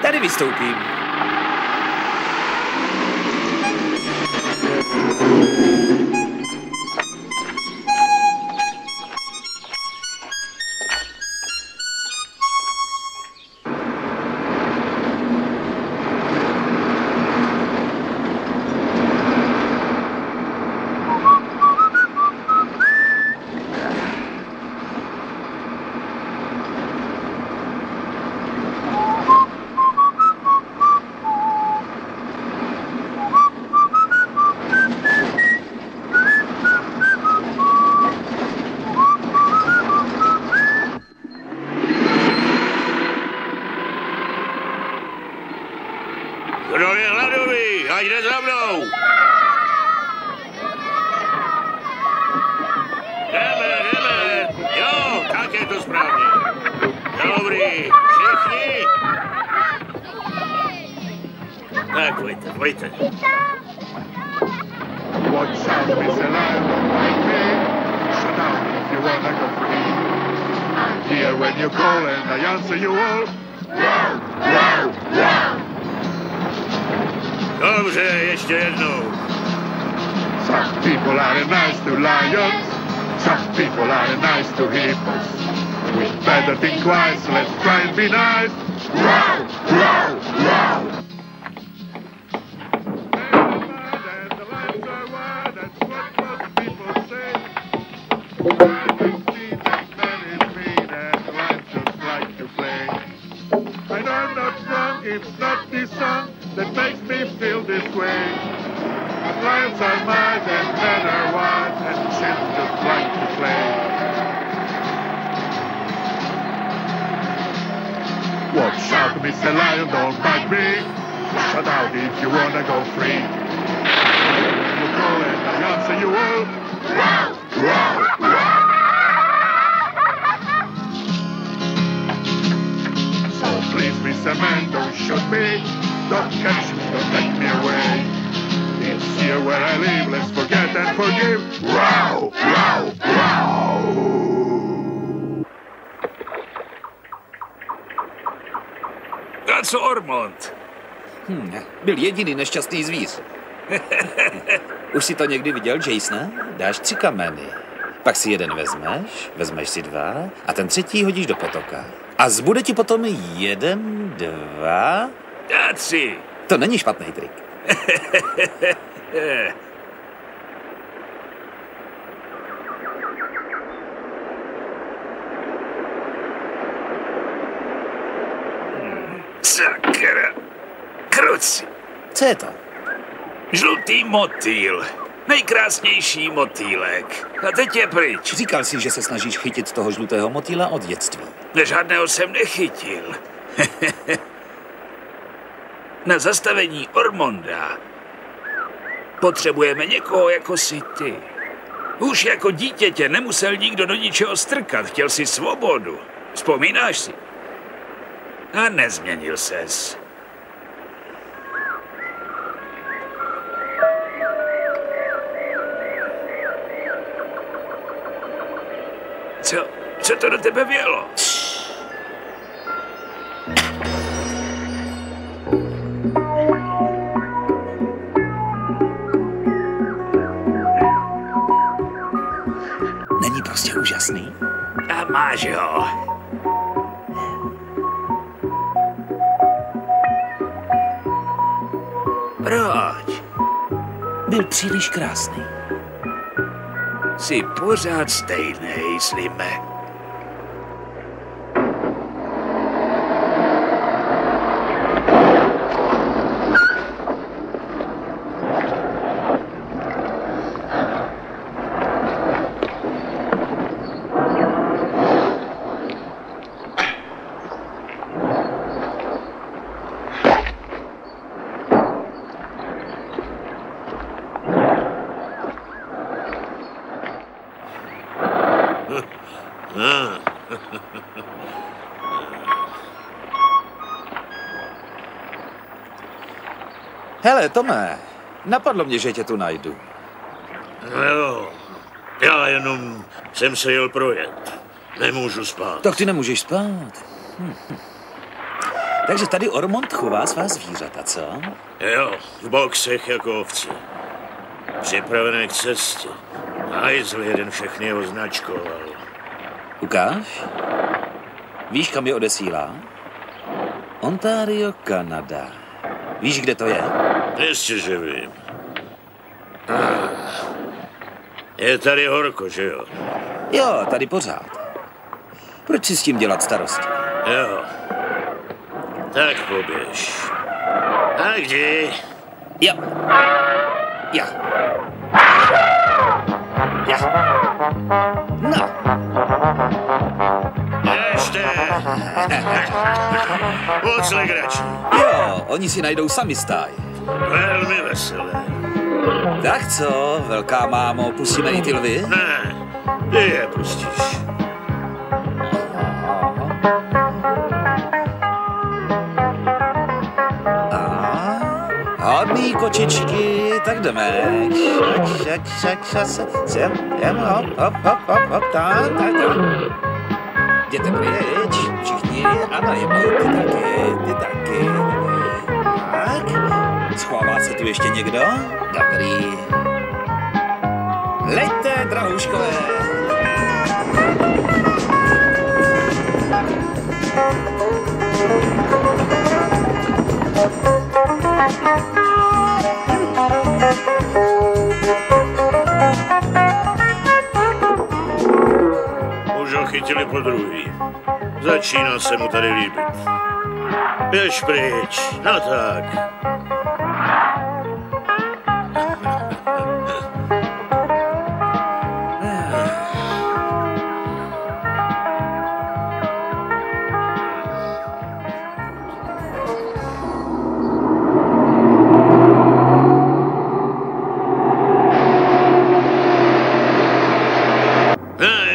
Tady vystoupím. Kdo je hladový? Ať jde za mnou! Jdeme! Jo, tak je to správně. Dobrý, všichni. Tak, pojďte. Watch out, Miss Alive, like me. Shut down if you wanna go free. I'm here when you call and I answer you all. Wow, wow, wow. Dobře, ještě jednou. Some people are nice to lions. Some people are nice to hippos. We better think twice, let's try and be nice. Wow, wow, wow. I know I'm not wrong, it's not the sun that makes me feel this way. But lions are mild and men are wild, and children just like to play. Watch out, Mr. Lion, don't bite me. Shut out if you wanna go free. You call and I answer you all. Wow, wow, wow. So please, Mr. Man, don't shoot me. Don't catch me, don't take me away. It's here where I live, let's forget and forgive. Wow, wow, wow. A co Ormond? Byl jediný nešťastný zvíř. Už si to někdy viděl, Jasone? Dáš 3 kameny. Pak si jeden vezmeš si 2 a ten 3. hodíš do potoka. A zbude ti potom 1, 2... A 3. To není špatný trik. Sakra. Kruci. Co je to? Žlutý motýl. Nejkrásnější motýlek. A teď je pryč. Říkal jsi, že se snažíš chytit toho žlutého motýla od dětství. Žádného jsem nechytil. Na zastavení Ormonda potřebujeme někoho jako jsi ty. Už jako dítě tě nemusel nikdo do ničeho strkat, chtěl si svobodu. Vzpomínáš si? A nezměnil ses. Co to do tebe vělo? Není prostě úžasný? A máš ho. Proč? Byl příliš krásný. Jsi pořád stejnej, Slime. Hele, Tome, napadlo mě, že tě tu najdu. Jo, já jenom jsem se jel projet. Nemůžu spát. Tak ty nemůžeš spát. Takže tady Ormond chová svá zvířata, co? Jo, v boxech jako ovce. Připravené k cestě. Hajzl jeden všechny označkoval. Ukáž? Víš, kam je odesílá? Ontario, Kanada. Víš, kde to je? Jistě, že vím. Je tady horko, že jo? Jo, tady pořád. Proč si s tím dělat starosti? Jo. Tak poběž. A kdy? Jo. Jo. Jo. No. Ještě. Moc legrační. Jo, oni si najdou sami stáj. Velmi veselé. Tak co, velká mámo, pustíme i ty lvy? Ne, ty je pustíš. Hodný kočičky, tak jdeme. Jděte pryč, všichni, ano, jednou, ty taky. Tak, schová se tu ještě někdo? Dobrý. Leďte, drahouškové. Začíná se mu tady líbit. Běž pryč, no tak.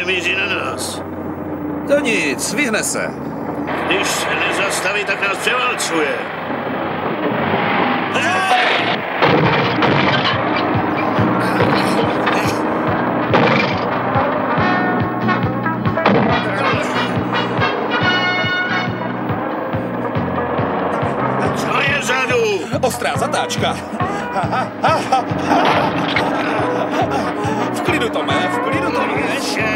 Míří na nás. To nic, vyhne se. Když se nezastaví, tak nás převálcuje. Co je vzadu? Ostrá zatáčka. V klidu, Tome, v klidu, Tome.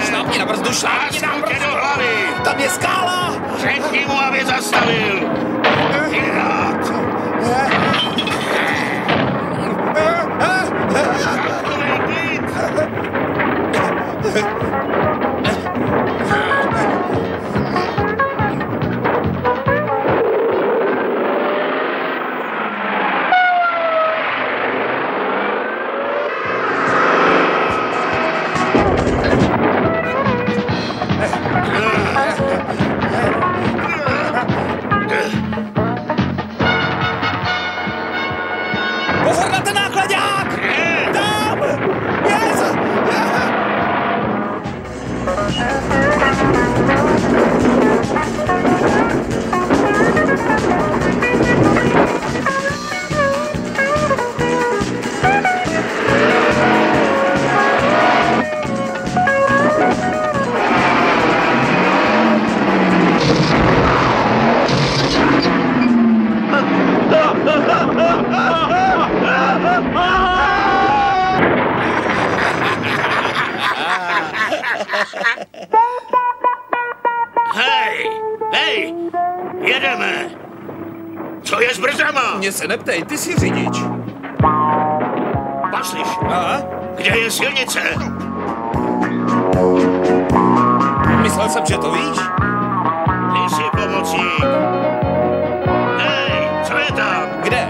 Šlápni na brzdu, šlápni na brzdu. Do hlavy. Tam je skála. Řekni mu, aby zastavil. Idiot. Pozor na ten nákladňák! Tam! Yes! Hej, jedeme. Co je s brzdama? Mě se neptej, ty jsi řidič. Pasliš, Aha. kde je silnice? Myslel jsem, že to víš. Ty jsi pomocník. Hej, co je tam? Kde?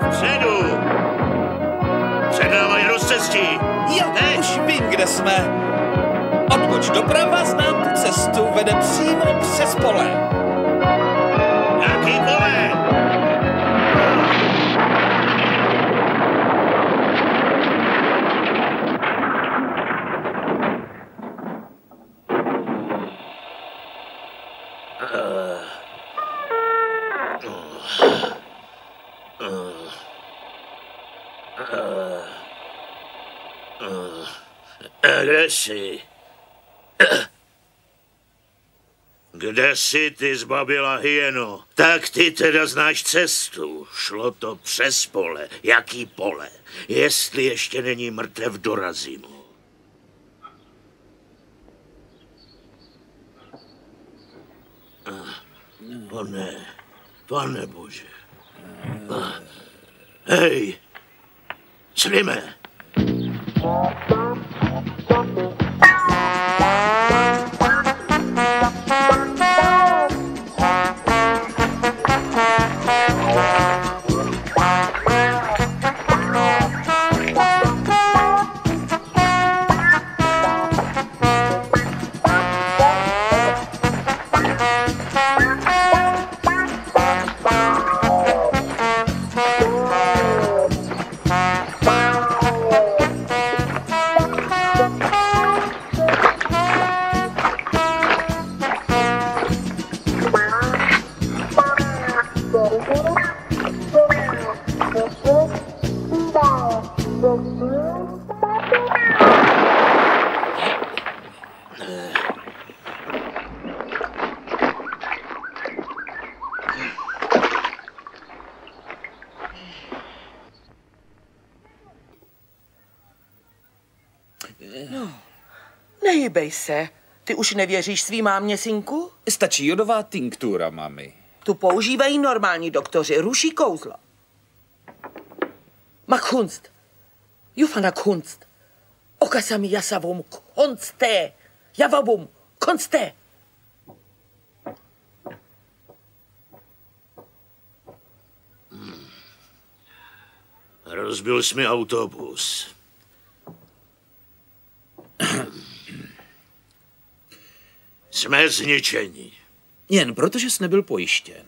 Vpředu. Před náma je rozcestí. Jo, už vím, kde jsme. Odboč doprava, znám tu cestu, vede přímo přes pole. Jaký pole? Kde jsi? Kde jsi, ty zbaběla hyeno? Tak ty teda znáš cestu. Šlo to přes pole. Jaký pole? Jestli ještě není mrtev, dorazím ho. Pane Bože. Hej, cvíme. Nehybej se. Ty už nevěříš svý mámě, synku? Stačí jodová tinktura, mami. Tu používají normální doktoři, ruší kouzla. Mach Kunst. Jufana Kunst. Okasami jasavum konste. Javavum konste. Rozbil jsi mi autobus. Jsme zničeni. Jen protože jsi nebyl pojištěn.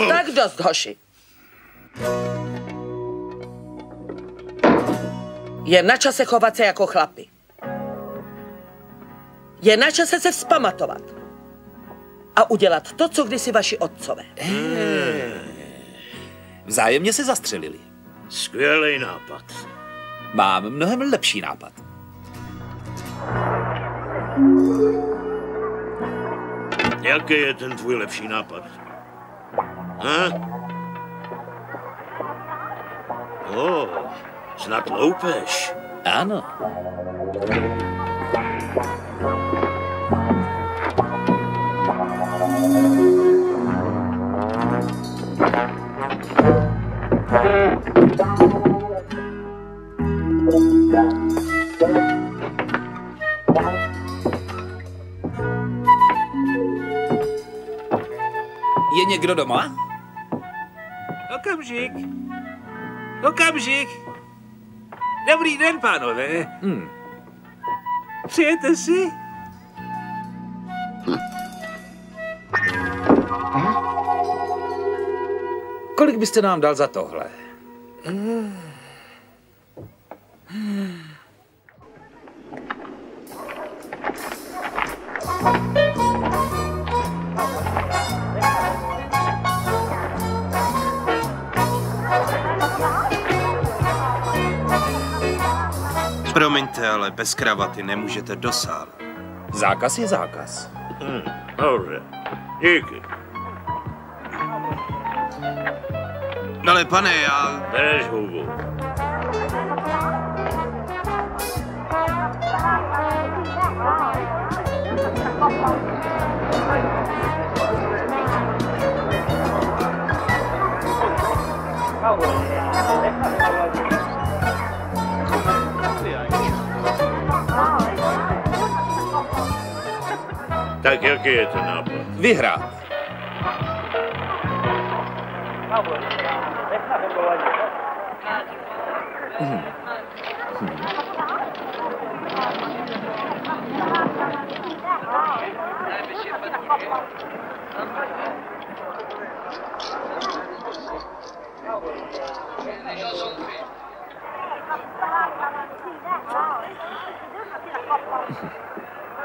Tak dost, hoši. Je na čase chovat se jako chlapi. Je na čase se vzpamatovat. A udělat to, co kdysi vaši otcové. Vzájemně se zastřelili. Skvělý nápad. Mám mnohem lepší nápad. Jaký je ten tvůj lepší nápad? Snad loupeš. Ano. Je někdo doma? Okamžik. Okamžik. Dobrý den, pánové. Přijete si? Kolik byste nám dal za tohle? Promiňte, ale bez kravaty nemůžete do sálu. Zákaz je zákaz. Dobře. Díky. Ale pane, já... Bereš hubu. Tak jaký je ten nápad? Vyhrát.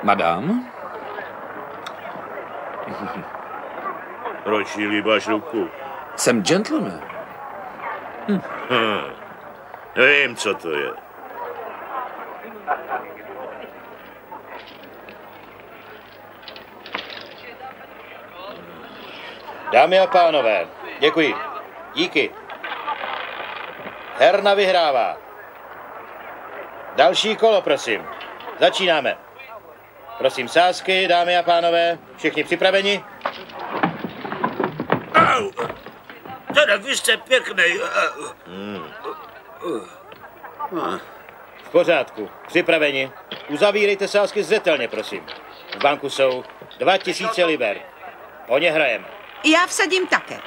Madame? Proč jí líbáš ruku? Jsem gentleman. Nevím, co to je. Dámy a pánové, děkuji. Díky. Herna vyhrává. Další kolo, prosím. Začínáme. Prosím sázky, dámy a pánové. Všichni připraveni? Teda vy jste pěknej. V pořádku. Připraveni. Uzavírejte sázky zřetelně, prosím. V banku jsou 2000 liber. O ně hrajeme. Já vsadím také.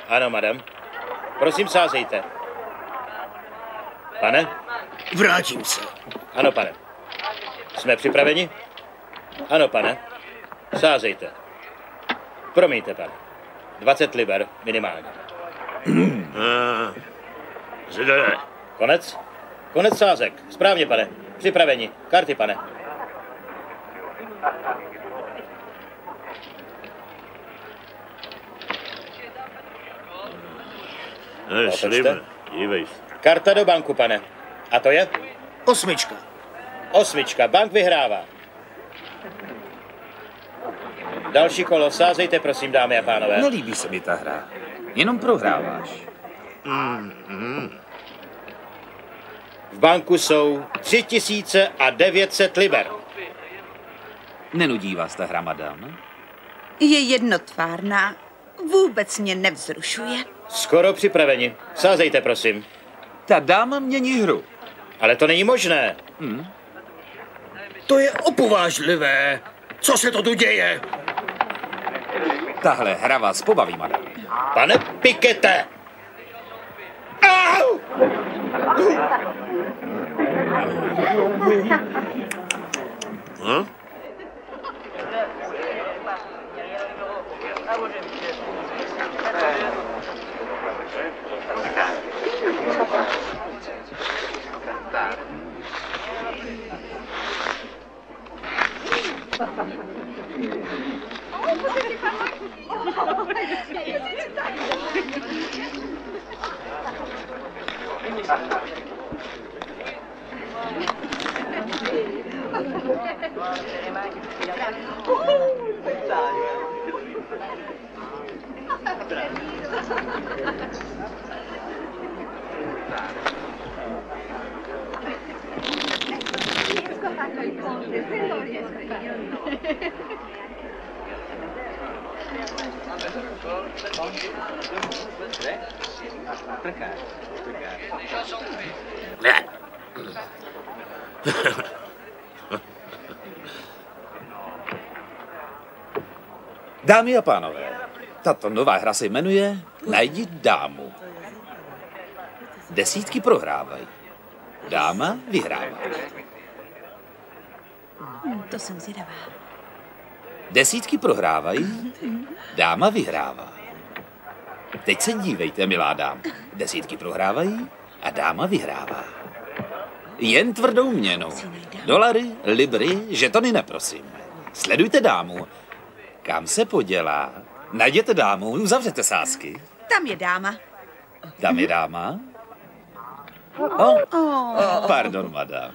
Ano, madam. Prosím, sázejte. Pane? Vrátím se. Ano, pane. Jsme připraveni? Ano, pane. Sázejte. Promiňte, pane. 20 liber minimálně. Zde. Konec? Konec sázek. Správně, pane. Připraveni. Karty, pane. Slime, dívej se. Karta do banku, pane. A to je? 8. 8. Bank vyhrává. Další kolo. Sázejte, prosím, dámy a pánové. Nelíbí se mi ta hra. Jenom prohráváš. V banku jsou 3900 liber. Nenudí vás ta hra, madame? Je jednotvárná. Vůbec mě nevzrušuje. Skoro připraveni. Sázejte, prosím. Ta dáma mění hru. Ale to není možné. To je opovážlivé. Co se to tu děje? Tahle hra vás pobaví, madame. Pane Pikete! Hm? Dámy a pánové, tato nová hra se jmenuje Najdi dámu. Desítky prohrávají. Dáma vyhrává. To jsem zvědavá. Desítky prohrávají. Dáma vyhrává. Teď se dívejte, milá dáma. Desítky prohrávají a dáma vyhrává. Jen tvrdou měnou. Dolary, libry, žetony neprosím. Sledujte dámu. Kam se podělá? Najděte dámu, uzavřete sázky. Tam je dáma. Tam je dáma? Pardon, madam.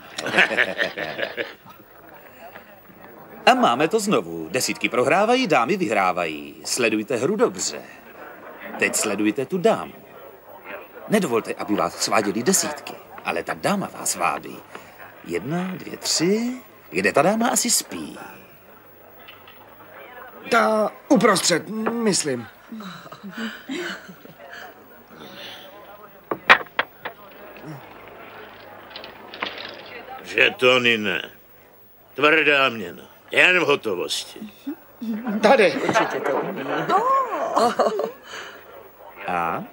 A máme to znovu. Desítky prohrávají, dámy vyhrávají. Sledujte hru dobře. Teď sledujte tu dámu. Nedovolte, aby vás sváděly desítky, ale ta dáma vás vábí. 1, 2, 3. Kde ta dáma asi spí? Ta uprostřed, myslím. Žetony ne. Tvrdá měna. Jen v hotovosti. Tady. Určitě to umí. A?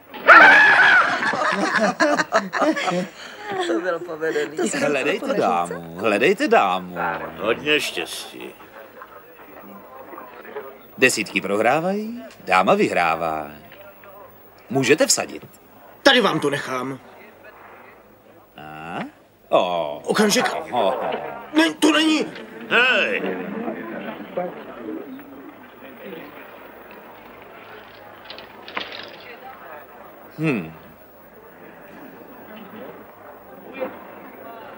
To bylo povedený. Hledejte dámu, hledejte dámu. Hodně štěstí. Desítky prohrávají, dáma vyhrává. Můžete vsadit. Tady vám to nechám. A? Okamžik. Ne, to není. Hej!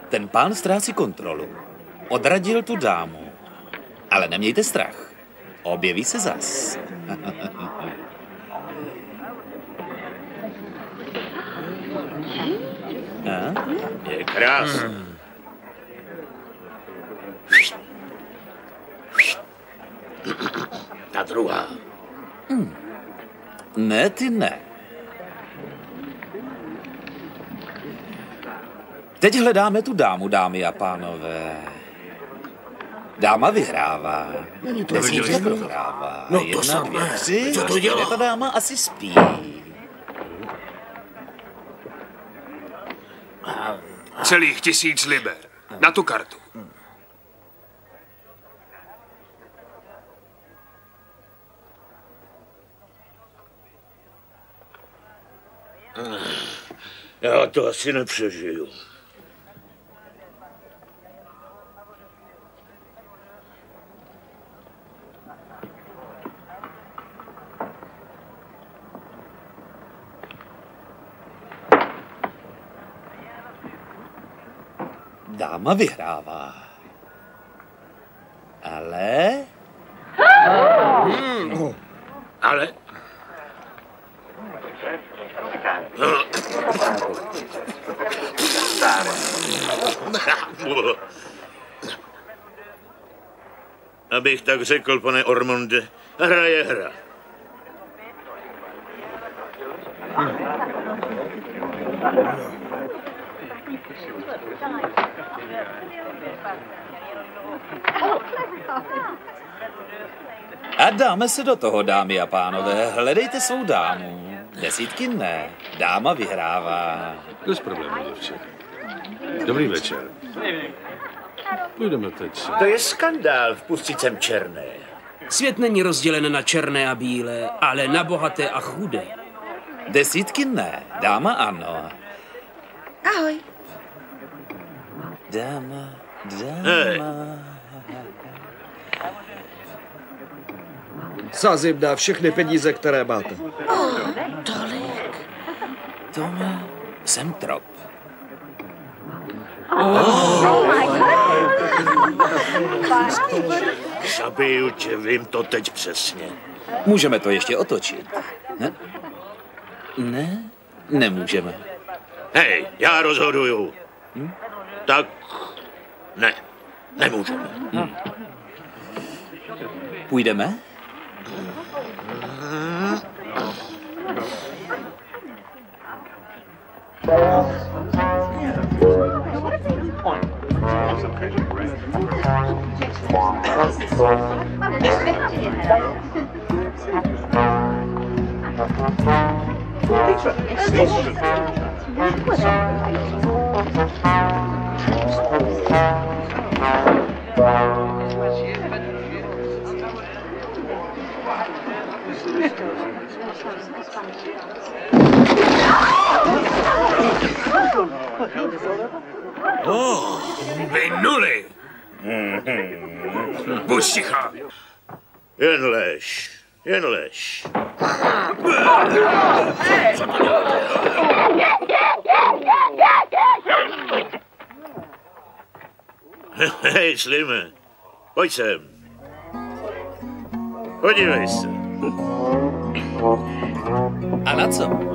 Ten pán ztrácí kontrolu. Odradil tu dámu. Ale nemějte strach. Objeví se zas. Je krásný. Ta druhá. Ne, ty ne. Teď hledáme tu dámu, dámy a pánové. Dáma vyhrává. Desítky prohrává. No to 1, samé. 2, 3. Co to dělá? Ta dáma asi spí. Celých 1000 liber. Na tu kartu. Já to asi nepřežiju. Dáma vyhrává. Ale... Ale... Abych tak řekl, pane Ormonde, hra je hra. A dáme se do toho, dámy a pánové. Hledejte svou dámu. Desítky ne. Dáma vyhrává. Bez problémů, děvče. Dobrý večer. Půjdeme teď. To je skandál, vpustit sem černé. Svět není rozdělen na černé a bílé, ale na bohaté a chudé. Desítky ne. Dáma ano. Ahoj. Dáma. Hej. Sázím dá všechny peníze, které máte. Tolik. Tome, jsem trop. Zabiju tě, vím to teď přesně. Můžeme to ještě otočit. Ne, nemůžeme. Hej, já rozhoduju. Tak ne, nemůžeme. Půjdeme? Vy nuly! Buď ticha! Jen lež, jen lež. Hej, Slime, pojď sem. Podívej se. A na co?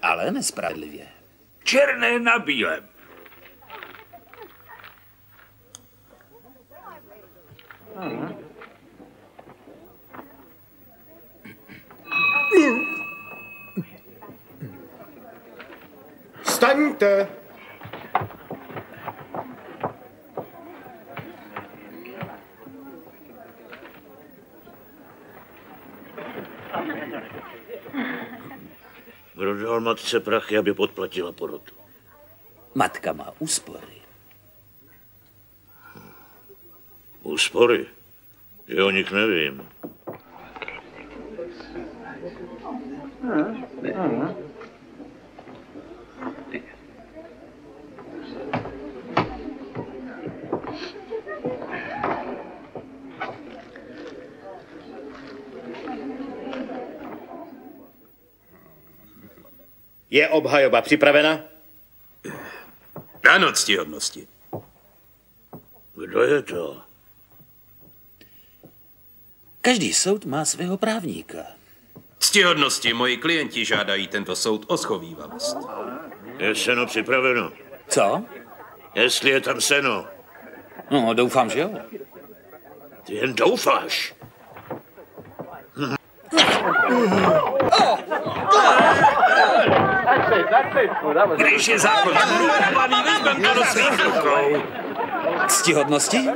Ale nespravedlivě. Černé na bílém. Staňte! Kdo dal matce prachy, aby podplatila porotu? Matka má úspory. Úspory? Já o nich nevím. Je obhajoba připravena? Ano, ctihodnosti. Kdo je to? Každý soud má svého právníka. Ctihodnosti, moji klienti žádají tento soud o schovívavost. Je seno připraveno? Co? Jestli je tam seno. No, doufám, že jo. Ty jen doufáš. Když je zákon zprůhrabaný, vezmem to do svých rukou. Ctihodnosti?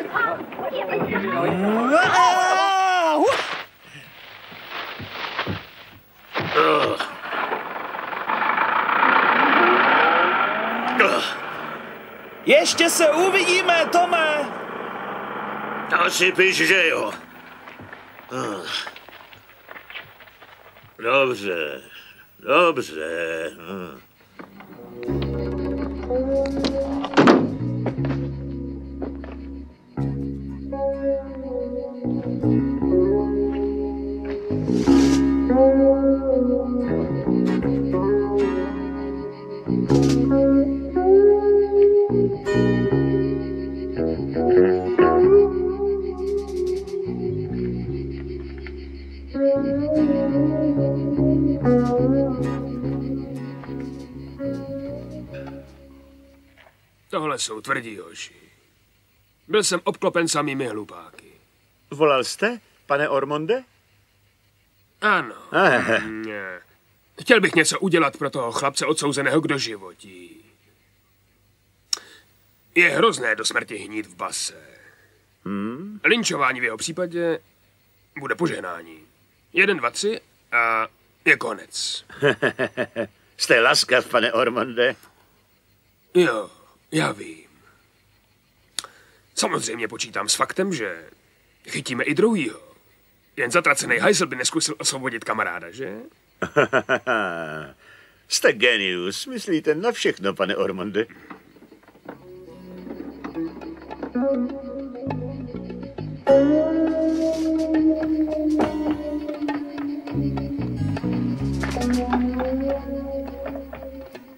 Ještě se uvidíme, Tome! Asi píš, že jo. Dobře, dobře. Tohle jsou tvrdí hoši. Byl jsem obklopen samými hlupáky. Volal jste, pane Ormonde? Ano. Chtěl bych něco udělat pro toho chlapce odsouzeného k doživotí. Je hrozné do smrti hnít v base. Linčování v jeho případě bude požehnání. 1, 2, 3 a je konec. Jste laskav, pane Ormonde. Jo, já vím. Samozřejmě počítám s faktem, že chytíme i druhýho. Jen zatracený hajzl by neskusil osvobodit kamaráda, že? Jste genius, myslíte na všechno, pane Ormonde.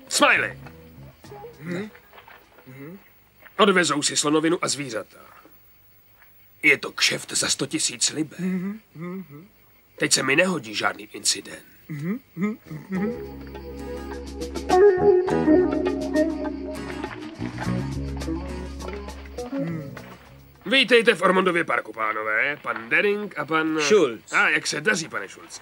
Smiley! Odvezou si slonovinu a zvířata. Je to kšeft za 100 000 liber. Teď se mi nehodí žádný incident. Vítejte v Ormondově parku, pánové. Pan Dering a pan... Schulz. A jak se daří, pane Schulz?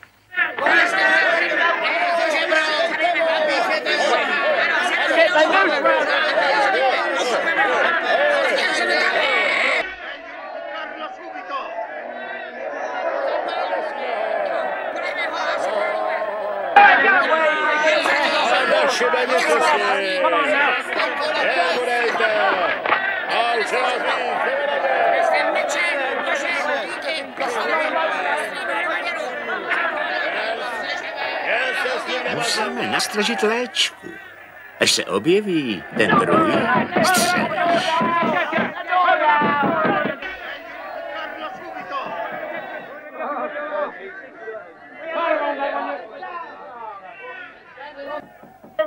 Musíme nastražit léčku. Až se objeví ten druhý, střelíš.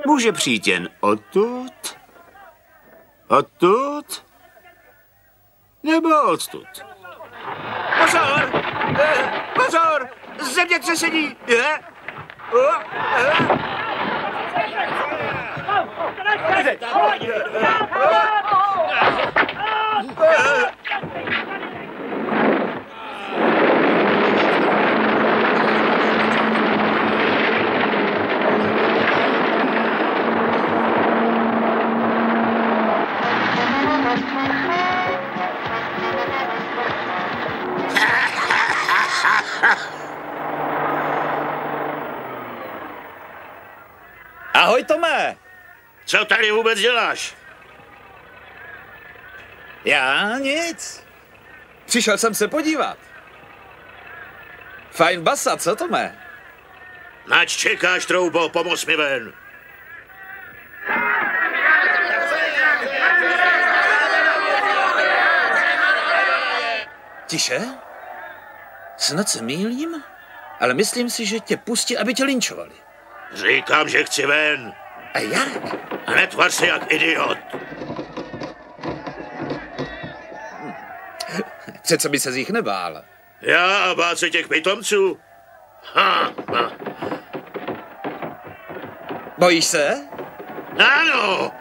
Může přijít jen odtud, nebo odtud. Pozor! Pozor! Zemětřesení! Ahoj, Tome! Co tady vůbec děláš? Já nic. Přišel jsem se podívat. Fajn basa, co, Tome? Nač čekáš, troubo, pomoz mi ven. Tiše? Snad se mýlím, ale myslím si, že tě pustí, aby tě linčovali. Říkám, že chci ven. A jak? A netvař se jak idiot. Přece by se z jich nebál. Já a bát se těch pitomců? Ha. Bojíš se? Ano.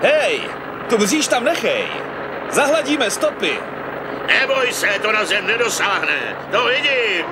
Hej, tu mříž tam nechej. Zahladíme stopy. Neboj se, to na zem nedosáhne. To vidím.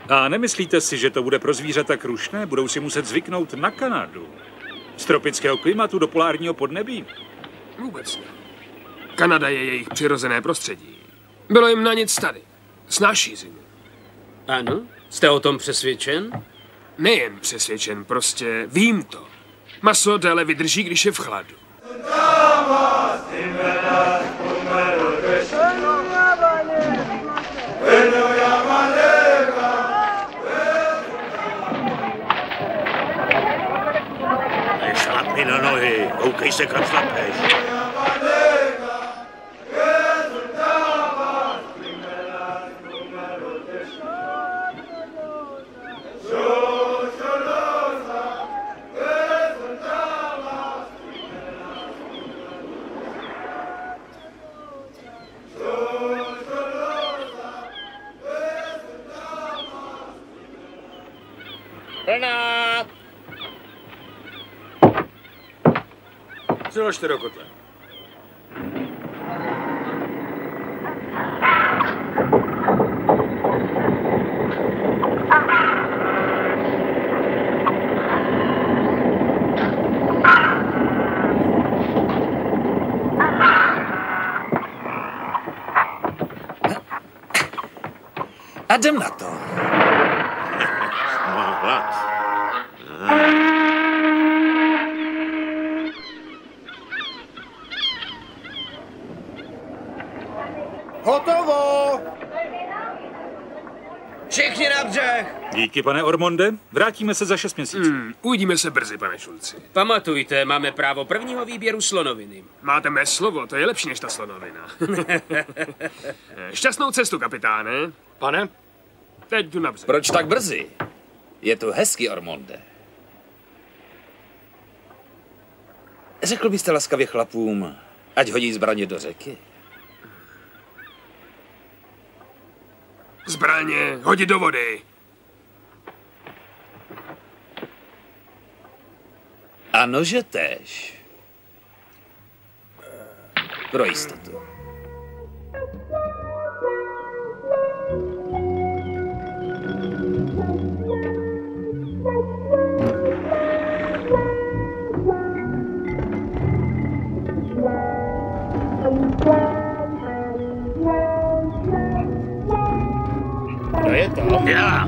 A nemyslíte si, že to bude pro zvířata krušné? Budou si muset zvyknout na Kanadu. Z tropického klimatu do polárního podnebí? Vůbec ne. Kanada je jejich přirozené prostředí. Bylo jim na nic tady. Snáší zimu. Ano? Jste o tom přesvědčen? Nejen přesvědčen, prostě vím to. Maso déle vydrží, když je v chladu. Nešlapni na nohy, koukej se, kam šlapeš. Plná! Přiložte do kotle. A jdem na to. Hotovo! Všichni na břeh! Díky, pane Ormonde. Vrátíme se za 6 měsíců. Uvidíme se brzy, pane Šulci. Pamatujte, máme právo prvního výběru slonoviny. Máte mé slovo, to je lepší než ta slonovina. Šťastnou cestu, kapitáne. Pane? Teď jdu na břeh. Proč tak brzy? Je to hezký, Ormonde. Řekl byste laskavě chlapům, ať hodí zbraně do řeky? Zbraně, hodit do vody. A nože též. Pro jistotu. Kdo je to? Já.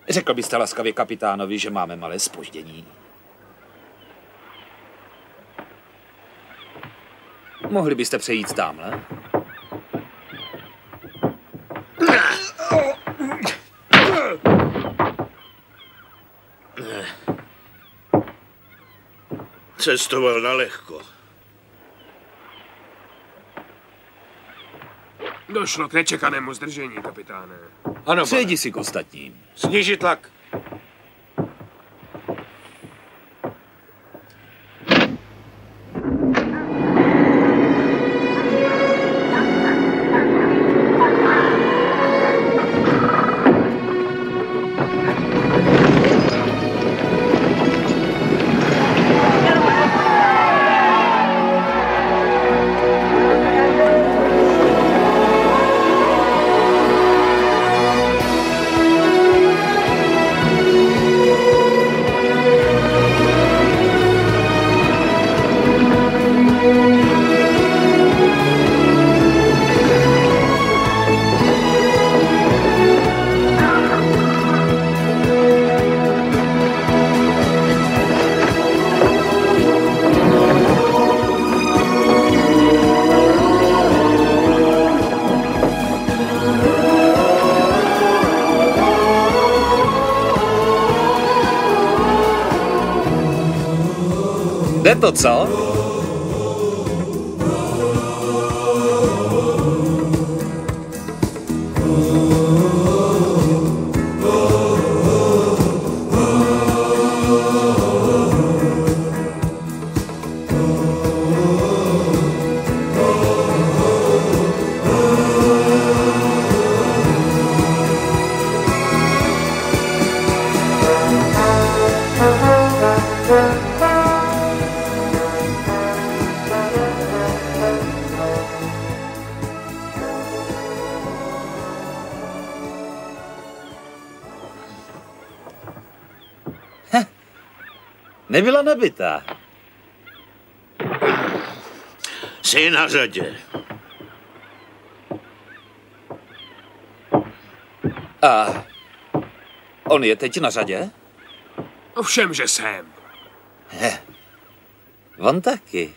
Řekl byste laskavě kapitánovi, že máme malé zpoždění? Mohli byste přejít tamhle? Cestoval na lehko. Došlo k nečekanému zdržení, kapitáne. Ano, přejdi si k ostatním. Snížit tlak. Jde to, co? Nebyla nabitá. Jsi na řadě. A on je teď na řadě? Ovšem, že jsem. On taky.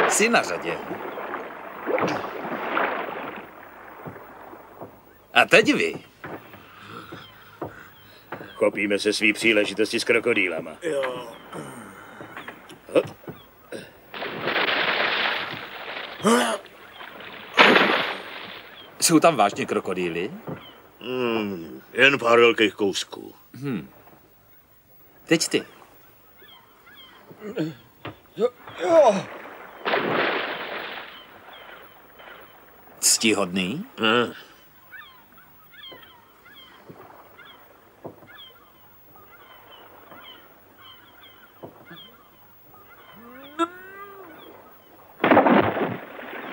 Jsi na řadě. A teď vy. Chopíme se svý příležitosti s krokodýlama. Jo. Jsou tam vážně krokodýly? Jen pár velkých kousků. Teď ty. Ctihodný?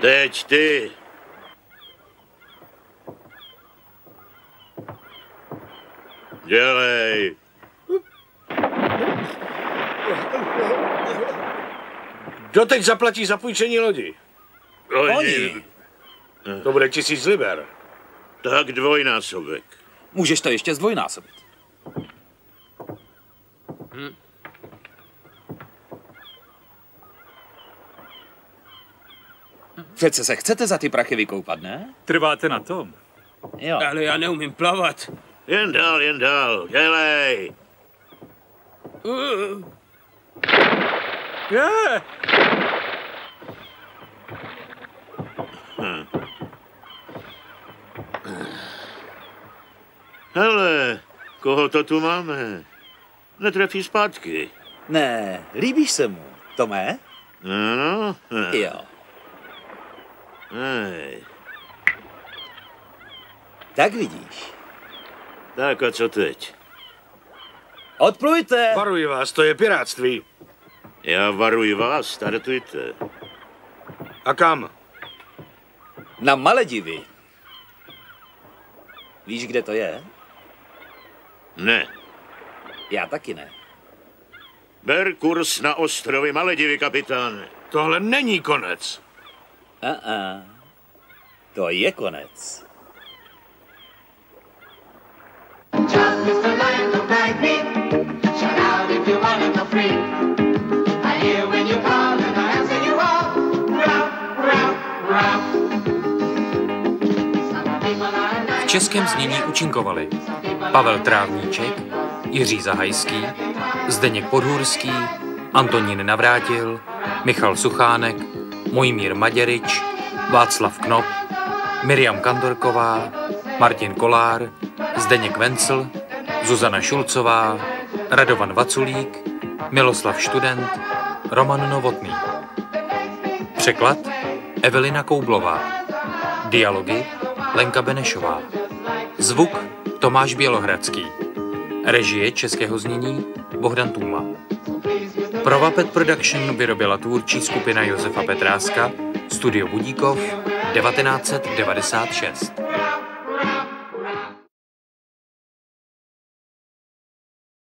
Teď ty. Dělej. Kdo teď zaplatí za půjčení lodi? Oni. To bude 1000 liber. Tak dvojnásobek. Můžeš to ještě zdvojnásobit. Přece se chcete za ty prachy vykoupat, ne? Trváte na tom? Jo. Ale já neumím plavat. Jen dál, dělej. Hele, koho to tu máme? Netrefí zpátky. Ne, líbíš se mu. Tome? No. Jo. Hej. Tak vidíš. Tak a co teď? Odplujte! Varuji vás, to je piráctví. Já varuji vás, startujte. A kam? Na Maledivy. Víš, kde to je? Ne. Já taky ne. Ber kurz na ostrovy Maledivy, kapitáne. Tohle není konec. To je konec. Jump is the land of black meat. Shout out if you want it for free. I hear when you call and I answer you all. Rap, rap, rap. V českém znění účinkovali Pavel Trávníček, Jiří Zahajský, Zdeněk Podhůrský, Antonín Navrátil, Michal Suchánek, Mojmír Maděryč, Václav Knop, Miriam Kandorková, Martin Kolár, Zdeněk Vencl, Zuzana Šulcová, Radovan Vaculík, Miloslav Študent, Roman Novotný. Překlad Evelina Koublová. Dialogy Lenka Benešová. Zvuk Tomáš Bělohradský. Režie českého znění Bohdan Tůma. Pro Vapet Production vyrobila tvůrčí skupina Josefa Petráska, Studio Budíkov, 1996.